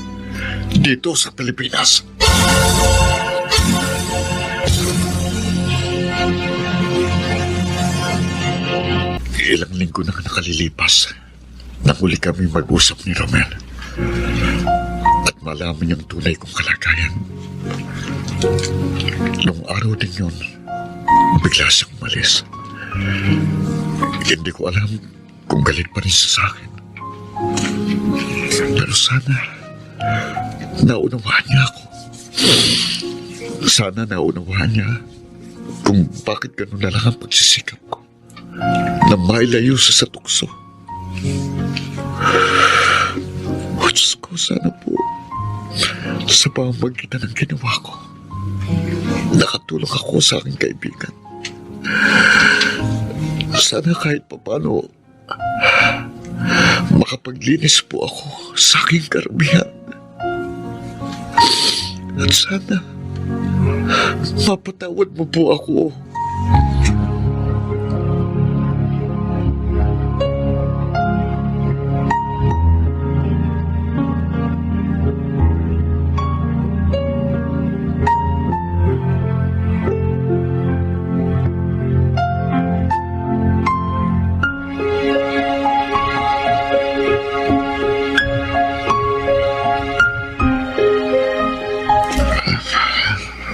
dito sa Pilipinas. Ilang linggo na nakalilipas nang uli kami mag-usap ni Romel at malaman yung tunay kong kalagayan. Nung araw din yun, bigla siyang umalis. Hindi ko alam kung galit pa rin siya sa akin. Pero sana naunawaan niya ako. Sana naunawaan niya kung bakit ganun na lang ang pagsisikap ko na mailayo siya sa tukso. O Diyos ko, sana po sa pamamagitan ng ginawa ko, nakatulong ako sa aking kaibigan. Sana kahit papano makapaglinis po ako sa aking karamihan. At sana mapatawad mo po ako.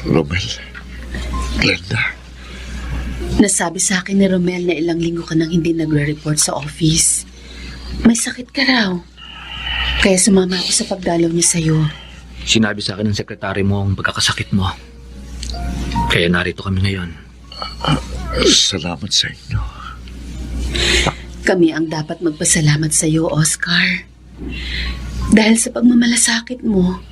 Romel, Glenda. Nasabi sa akin ni Romel na ilang linggo ka nang hindi nagre-report sa office. May sakit ka raw. Kaya sumama ako sa pagdalaw niya sa'yo. Sinabi sa akin ng sekretary mo ang pagkakasakit mo. Kaya narito kami ngayon. Salamat sa inyo. Kami ang dapat magpasalamat sa'yo, Oscar. Dahil sa pagmamalasakit mo,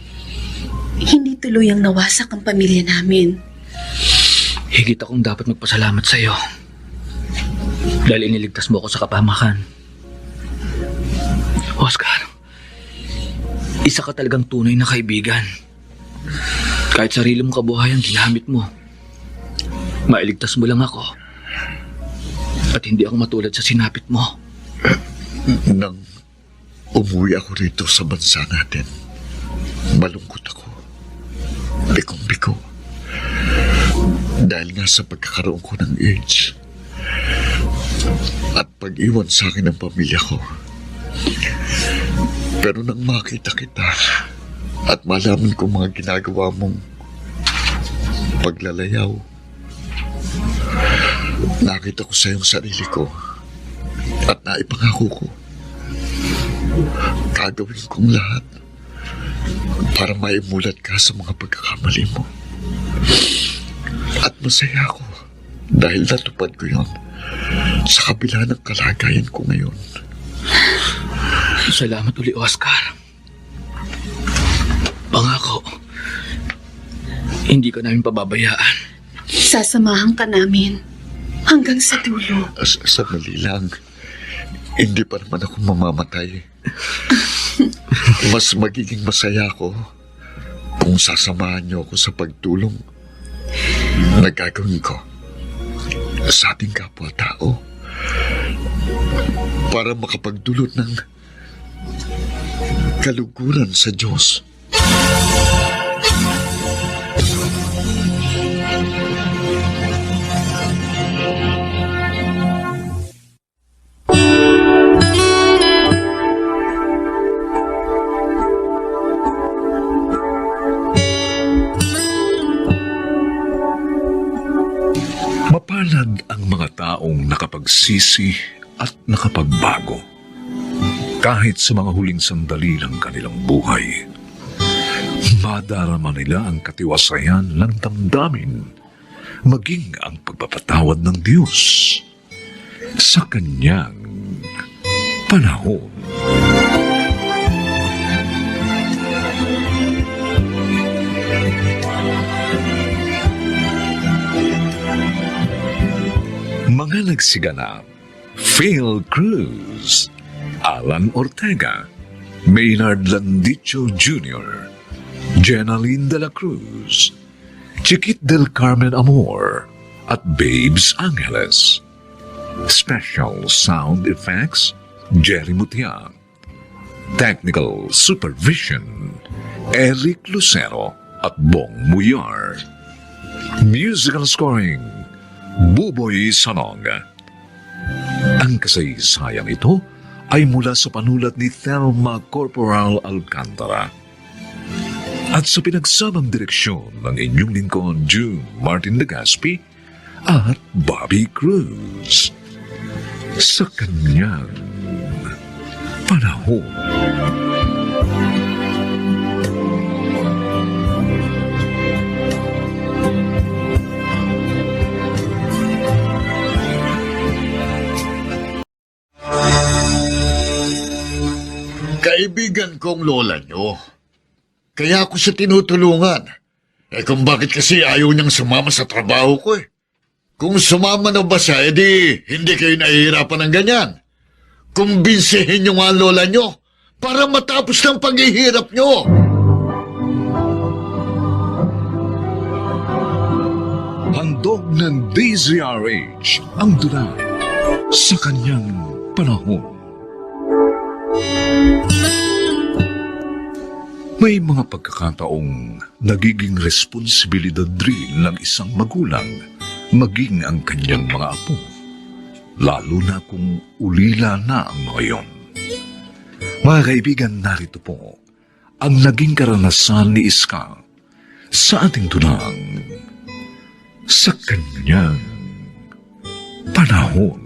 hindi tuluyang nawasak ang pamilya namin. Higit akong dapat magpasalamat sa iyo. Dahil iniligtas mo ako sa kapahamakan. Oscar, isa ka talagang tunay na kaibigan. Kahit sarili mong kabuhayan ginamit mo, mailigtas mo lang ako. At hindi ako matulad sa sinapit mo. Nang umuwi ako rito sa bansa natin, malungkot ako. Bikong-biko. Dahil nga sa pagkakaroon ko ng AIDS at pag-iwan sa akin ng pamilya ko. Pero nang makita kita at malaman ko mga ginagawa mong paglalayaw, nakita ko sa iyong sarili ko at naipangako ko gagawin kong lahat para maimulat ka sa mga pagkakamali mo. At masaya ako dahil natupad ko yon sa kabila ng kalagayan ko ngayon. Salamat uli, Oscar. Pangako, hindi ka namin pababayaan. Sasamahan ka namin hanggang sa dulo. Sandali lang. Hindi pa naman ako mamamatay. Mas magiging masaya ako kung sasamahan niyo ako sa pagtulong na gagawin ko sa ating kapwa-tao para makapagdulot ng kaluguran sa Diyos. Mapalad ang mga taong nakapagsisi at nakapagbago. Kahit sa mga huling sandali ng kanilang buhay, madarama nila ang katiwasayan ng damdamin, maging ang pagpapatawad ng Diyos sa Kanyang panahon. Mga nagsiganap: Phil Cruz, Alan Ortega, Maynard Landicho Jr., Jenaline de la Cruz, Chiquit del Carmen Amor, at Babes Angeles. Special Sound Effects, Jerry Mutia. Technical Supervision, Eric Lucero at Bong Muyar. Musical Scoring, Buboy Sanog. Ang kasaysayang ito ay mula sa panulat ni Thelma Corporal Alcantara at sa pinagsamang direksyon ng inyong lingkod June Martin Legaspi at Bobby Cruz sa kanyang panahon. Kaibigan kong lola nyo. Kaya ako siya tinutulungan. Kung bakit kasi ayaw niyang sumama sa trabaho ko eh. Kung sumama na ba siya, edi hindi kayo nahihirapan ng ganyan. Kumbinsihin niyo nga ang lola nyo para matapos ng paghihirap nyo. Handog ng DZRH ang dula sa kanyang panahon. May mga pagkakataong nagiging responsibilidad rin ng isang magulang maging ang kanyang mga apo, lalo na kung ulila na ang mga iyon. Mga kaibigan, narito po ang naging karanasan ni Iska sa ating tunang sa kanyang panahon.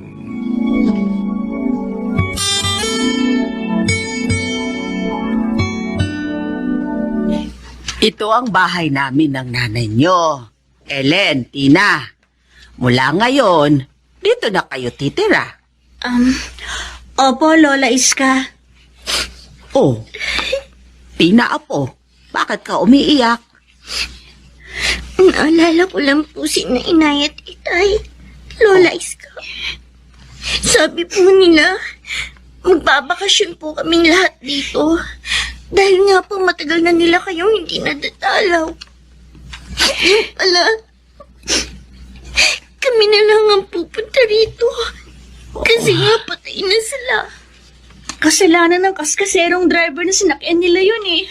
Ito ang bahay namin ng nanay nyo. Ellen, Tina. Mula ngayon, dito na kayo titira. Opo, Lola Iska. Oh, Tina, apo. Bakit ka umiiyak? Naalala ko lang po si Inay at Itay, Lola Iska. Sabi po nila, magbabakasyon po kaming lahat dito. Dahil nga po matagal na nila kayong hindi nadatalaw. Yung pala, kami na lang ang pupunta rito. Kasi nga patay na sila. Kasalanan ng kaskaserong driver na sinakyan nila yun eh.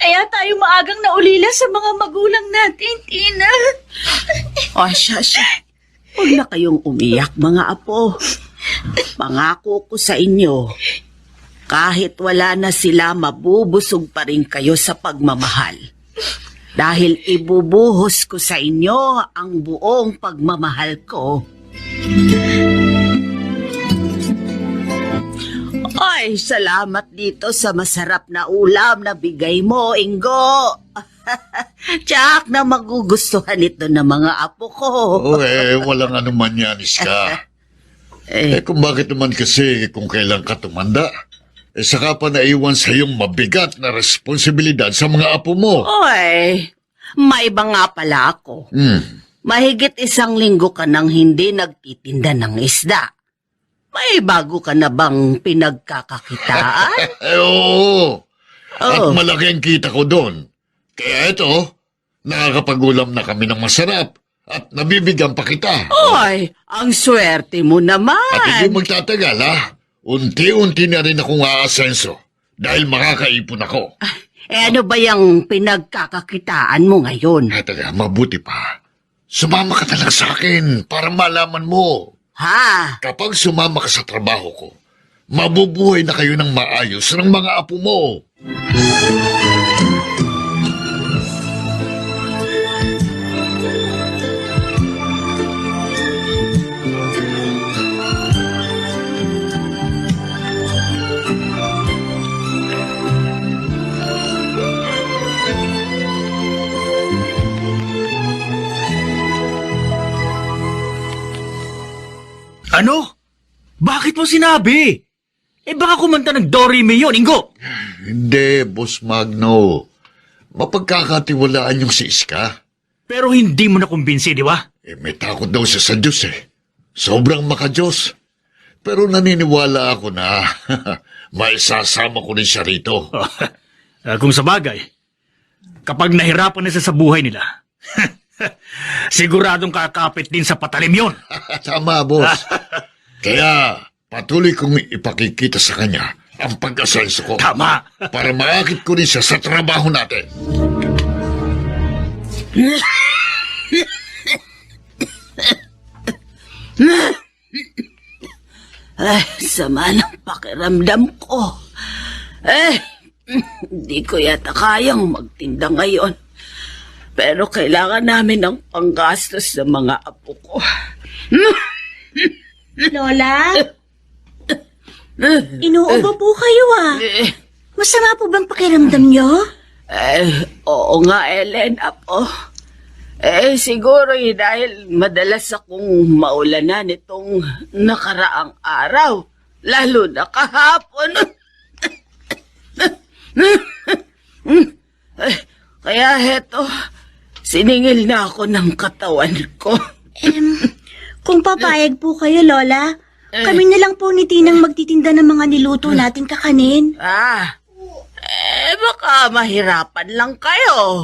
Kaya tayo maagang naulila sa mga magulang natin, Tina. O, siya. Huwag na kayong umiyak, mga apo. Pangako ko sa inyo, kahit wala na sila, mabubusog pa rin kayo sa pagmamahal. Dahil ibubuhos ko sa inyo ang buong pagmamahal ko. Ay, salamat dito sa masarap na ulam na bigay mo, Ingo. Tiyak na magugustuhan ito ng mga apo ko. Walang anuman yan, Iska. Kung bakit naman kasi kung kailan ka tumanda, saka pa naiwan sa iyong mabigat na responsibilidad sa mga apo mo. Oy, may iba nga pala ako. Hmm. Mahigit 1 linggo ka nang hindi nagtitinda ng isda. May bago ka na bang pinagkakakitaan? Oo. At Oh. malaki ang kita ko doon. Kaya ito, nakakapag-ulam na kami ng masarap at nabibigyan pa kita. Oy, ang swerte mo naman. At hindi magtatagal, ha? Unti-unti na rin akong aasenso dahil makakaipon ako. Ano ba yung pinagkakakitaan mo ngayon? Teka, mabuti pa. Sumama ka na lang sa akin para malaman mo. Ha? Kapag sumama ka sa trabaho ko, mabubuhay na kayo ng maayos ng mga apo mo. Ano? Bakit mo sinabi? Baka kumanta ng Dorime yun, Ingo. Hindi, Boss Magno. Mapagkakatiwalaan yung si Iska. Pero hindi mo na kumbinsi, di ba? May takot daw siya sa Diyos Sobrang maka-Diyos. Pero naniniwala ako na maisasama ko rin siya rito. Kung sa bagay, kapag nahirapan na siya sa buhay nila, siguradong kakapit din sa patalim yun. Tama, boss. Kaya patuloy kong ipakikita sa kanya ang pag-asenso ko. Tama. Para maakit ko rin siya sa trabaho natin. Sama ng pakiramdam ko. Hindi ko yata kayang magtinda ngayon. Pero kailangan namin ng panggastos sa mga apo ko. Lola? Inuubo po kayo Masama po bang pakiramdam nyo? Oo nga, Elena po. Siguro dahil madalas akong maulanan itong nakaraang araw. Lalo na kahapon. Kaya heto, siningil na ako ng katawan ko. Kung papayag po kayo, Lola, kami na lang po ni Tinang magtitinda ng mga niluto natin kakanin. Baka mahirapan lang kayo.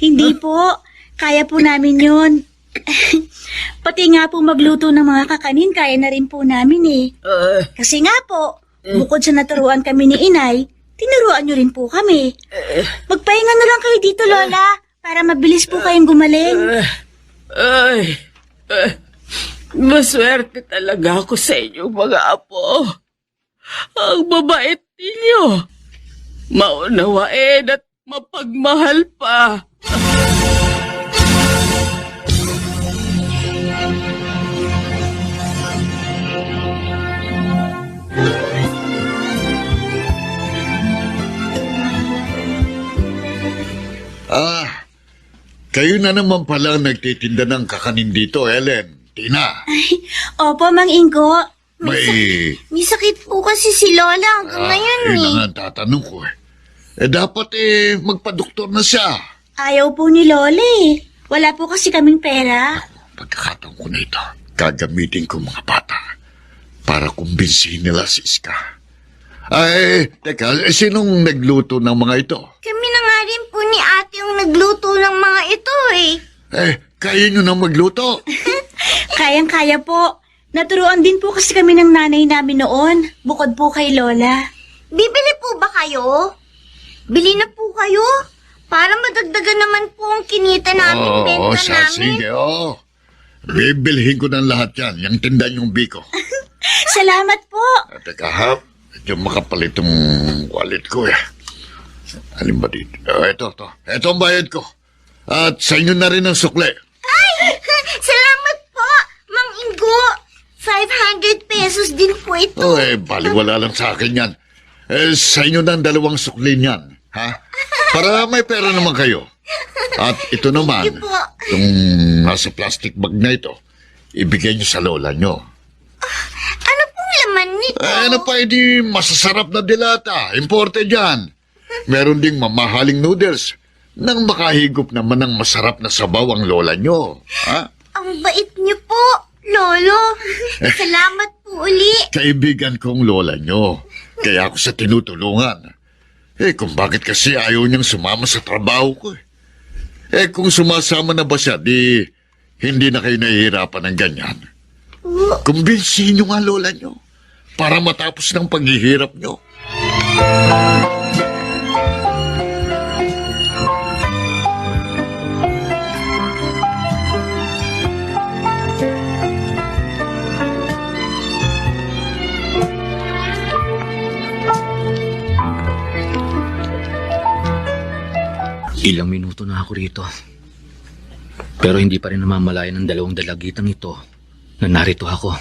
Hindi po. Kaya po namin yun. Pati nga po magluto ng mga kakanin, kaya na rin po namin Kasi nga po, bukod sa naturuan kami ni Inay, tinuruan nyo rin po kami. Magpahinga na lang kayo dito, Lola, para mabilis po kayong gumaling. Maswerte talaga ako sa inyo, mga apo. Ang babait ninyo. Maunawain at mapagmahal pa. Kayo na naman pala ang nagtitinda ng kakanin dito, Ellen. Tina. Opo, Mang Ingo. May sakit po kasi si Lola hanggang ngayon yun lang ang tatanong ko dapat magpa-doktor na siya. Ayaw po ni Lola Wala po kasi kaming pera. Pagkakataon ko na ito, gagamitin ko mga bata para kumbinsihin nila si Iska. Teka, sinong nagluto ng mga ito? Kami na nga rin po ni ate yung nagluto ng mga ito Kaya nyo nang magluto? Kayang-kaya po. Naturuan din po kasi kami ng nanay namin noon, bukod po kay Lola. Bibili po ba kayo? Bili na po kayo? Para madagdagan naman po ang kinita namin, benta namin. Sige, bibilhin ko ng lahat yan, yung tindan yung biko. Salamat po. Teka, medyo makapal itong wallet ko Alin ba dito? Ito ang bayad ko. At sa inyo na rin ang sukle. Ay! Salamat po, Mang Ingo. 500 pesos din po ito. Baliwala lang sa akin yan. Sa inyo na ang 2 sukle niyan. Para may pera naman kayo. At ito naman, itong nasa plastic bag na ito, ibigay niyo sa lola niyo. Ano pong laman nito. Ano pa, edi masasarap na dilata. Imported yan. Meron ding mamahaling noodles. Nang makahigop naman ng masarap na sabaw ang lola nyo. Ha? Ang bait niyo po, Lolo. Salamat po uli. Kaibigan kong lola nyo. Kaya ako sa tinutulungan. Kung bakit kasi ayaw niyang sumama sa trabaho ko. Kung sumasama na ba siya, di hindi na kayo nahihirapan ng ganyan. Kumbinsihin niyo nga lola nyo para matapos ng paghihirap nyo. Ilang minuto na ako rito. Pero hindi pa rin namamalayan ng dalawang dalagitang ito na narito ako.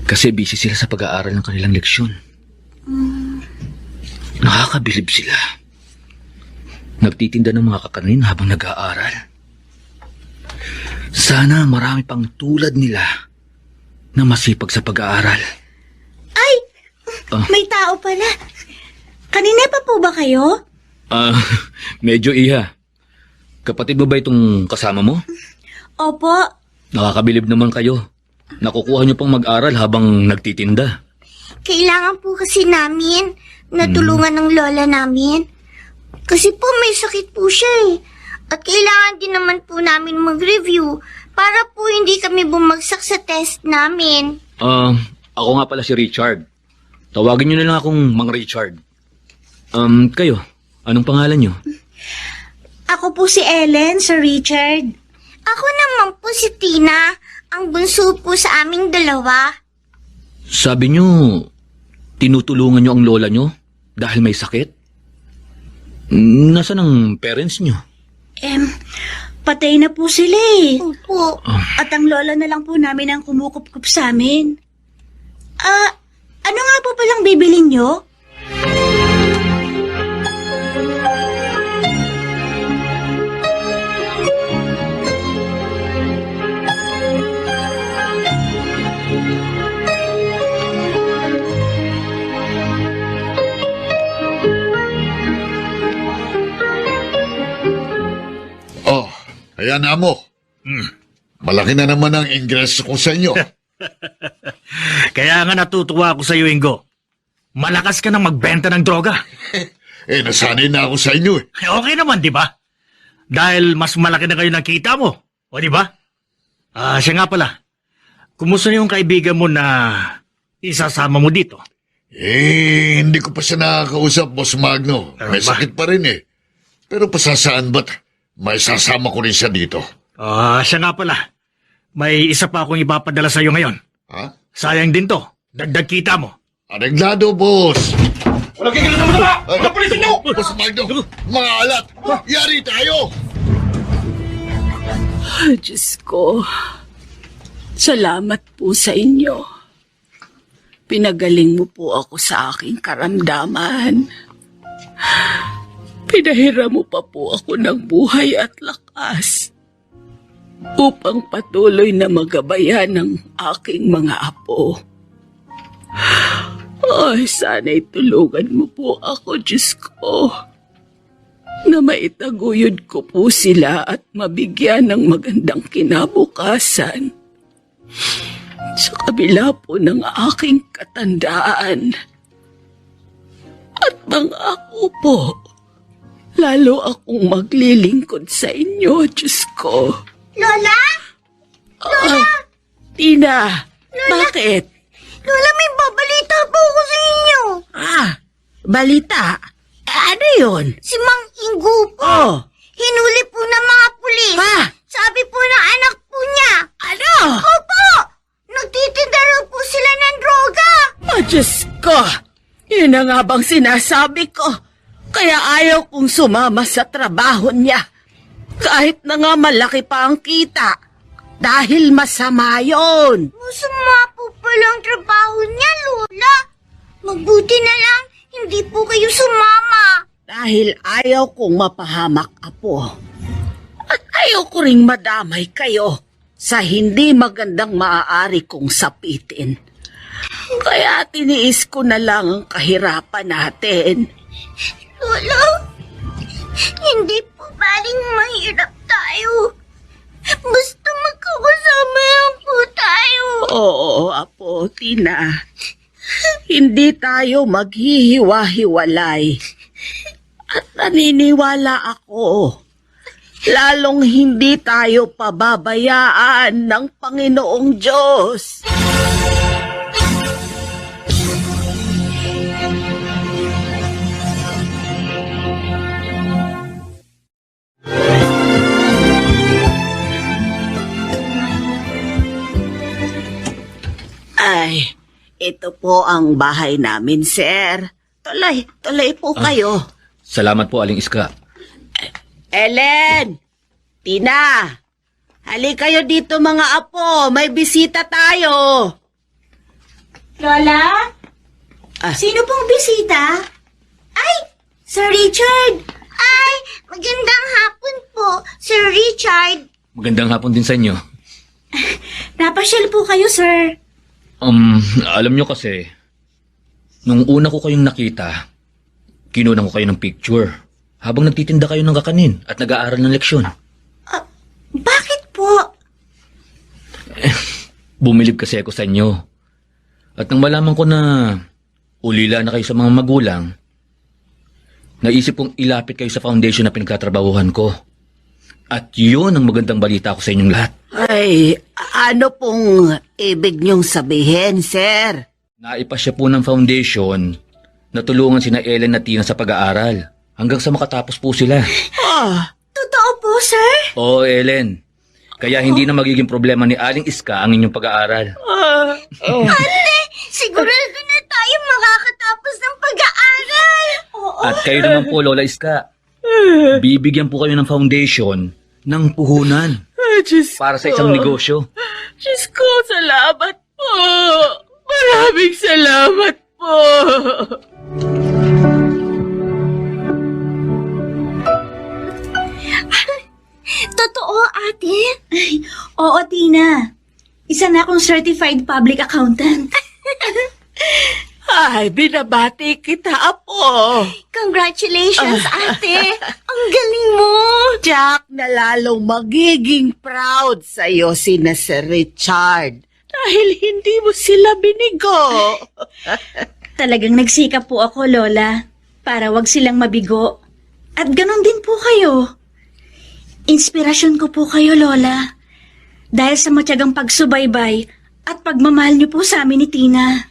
Kasi busy sila sa pag-aaral ng kanilang leksyon. Nakakabilib sila. Nagtitinda ng mga kakanin habang nag-aaral. Sana marami pang tulad nila na masipag sa pag-aaral. Ay, may tao pala. Kanina pa po ba kayo? Medyo iha. Kapatid mo ba itong kasama mo? Opo. Nakakabilib naman kayo. Nakukuha niyo pang mag-aral habang nagtitinda. Kailangan po kasi namin natulungan ng lola namin. Kasi po may sakit po siya eh. At kailangan din naman po namin mag-review para po hindi kami bumagsak sa test namin. Ako nga pala si Richard. Tawagin niyo na lang akong Mang Richard. Kayo, anong pangalan niyo? Ako po si Ellen, Sir Richard. Ako naman po si Tina, ang bunso po sa aming dalawa. Sabi niyo, tinutulungan niyo ang lola niyo dahil may sakit? Nasaan ang parents niyo? Patay na po sila eh. Opo. At ang lola na lang po namin ang kumukup-kup sa amin. Ano nga po palang bibilin niyo? Ayan na mo. Malaki na naman ang ingreso ko sa inyo. Kaya nga natutuwa ako sa iyo, Ingo. Malakas ka nang magbenta ng droga. Nasanay na ako sa inyo eh. Okay naman, di ba? Dahil mas malaki na kayo ng kita mo. O, di ba? Siya nga pala. Kumusta yung kaibigan mo na isasama mo dito? Hindi ko pa siya nakakausap, Boss Magno. May sakit pa rin eh. Pero pasasaan ba't may sasama ko rin siya dito? Siya nga pala. May isa pa akong ipapadala sa iyo ngayon. Ha? Sayang din to. Dagdag kita mo. Areglado, boss. Walang kikila naman na ba? Kapulitin niyo! Boss Magno, mga alat, yari tayo! Diyos ko, salamat po sa inyo. Pinagaling mo po ako sa aking karamdaman. Pinahira mo pa po ako ng buhay at lakas upang patuloy na magabayan ng aking mga apo. Ay, sana'y tulungan mo po ako, Diyos ko, na maitaguyod ko po sila at mabigyan ng magandang kinabukasan. Sa kabila po ng aking katandaan at pangako po, lalo akong maglilingkod sa inyo, Diyos ko. Lola? Lola? Tina, bakit? Lola, may babalita po ako sa inyo. Balita? Ano yun? Si Mang Ingo po. Hinuli po ng mga pulis. Sabi po ng anak po niya. Ano? Opo! Nagtitinda raw po sila ng droga. Diyos ko! Yun na nga bang sinasabi ko? Kaya ayaw kong sumama sa trabaho niya. Kahit na nga malaki pa ang kita. Dahil masama yun. Masama po palang trabaho niya, Lola. Mabuti na lang, hindi po kayo sumama. Dahil ayaw kong mapahamak, Apo. At ayaw ko ring madamay kayo sa hindi magandang maaari kong sapitin. Kaya tiniis ko na lang ang kahirapan natin. Lolo, hindi po baling mahirap tayo. Basta magkakasama lang po tayo. Oo, Apo, Tina. Hindi tayo maghihiwa-hiwalay. At naniniwala ako, lalong hindi tayo pababayaan ng Panginoong Diyos. Ay, ito po ang bahay namin, sir. Tuloy po kayo. Salamat po, Aling Iska. Ellen! Tina! Halika kayo dito mga apo, may bisita tayo. Lola? Ah. Sino pong bisita? Ay, Sir Richard! Ay, magandang hapon po, Sir Richard. Magandang hapon din sa inyo. Napasyal po kayo, sir. Alam nyo kasi, nung una ko kayong nakita, kinunan ko kayo ng picture habang nagtitinda kayo ng kakanin at nag-aaral ng leksyon. Bakit po? Bumilib kasi ako sa inyo. At nang malaman ko na ulila na kayo sa mga magulang, naisip kong ilapit kayo sa foundation na pinagtatrabahuhan ko. At yun ang magandang balita ko sa inyong lahat. Ay, ano pong ibig niyong sabihin, sir? Naipasya po ng foundation na tulungan sina Ellen at Tina sa pag-aaral hanggang sa makatapos po sila. Totoo po, sir? Oo, Ellen. Kaya hindi na magiging problema ni Aling Iska ang inyong pag-aaral. Ate, sigurado na tayo makakatapos ng pag-aaral. Oo. At kayo naman po, Lola Iska. Bibigyan po kayo ng foundation ng puhunan para sa isang negosyo. Diyos ko, salamat po. Maraming salamat po. Totoo, ate? Ay, oo, Tina. Isa na akong certified public accountant. Ay, binabati kita, apo. Congratulations, ate. Ang galing mo. Jack, na lalong magiging proud sa'yo sina Sir Richard. Dahil hindi mo sila binigo. Talagang nagsikap po ako, Lola, para wag silang mabigo. At ganon din po kayo. Inspirasyon ko po kayo, Lola. Dahil sa matyagang pagsubaybay at pagmamahal niyo po sa amin ni Tina.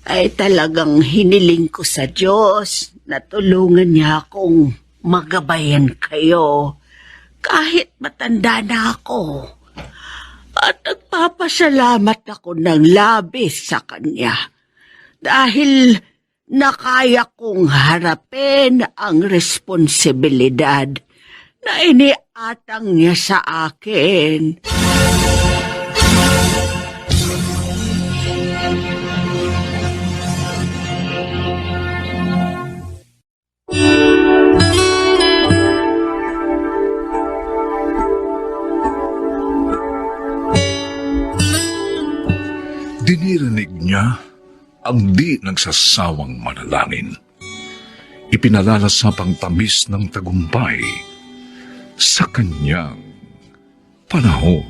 Ay talagang hiniling ko sa Diyos na tulungan niya akong magabayan kayo kahit matanda na ako. At nagpapasalamat ako ng labis sa Kanya dahil nakaya kong harapin ang responsibilidad na iniatang niya sa akin. Dinirinig niya ang di nagsasawang manalangin. Ipinalalasap ang tamis ng tagumpay sa kanyang panahon.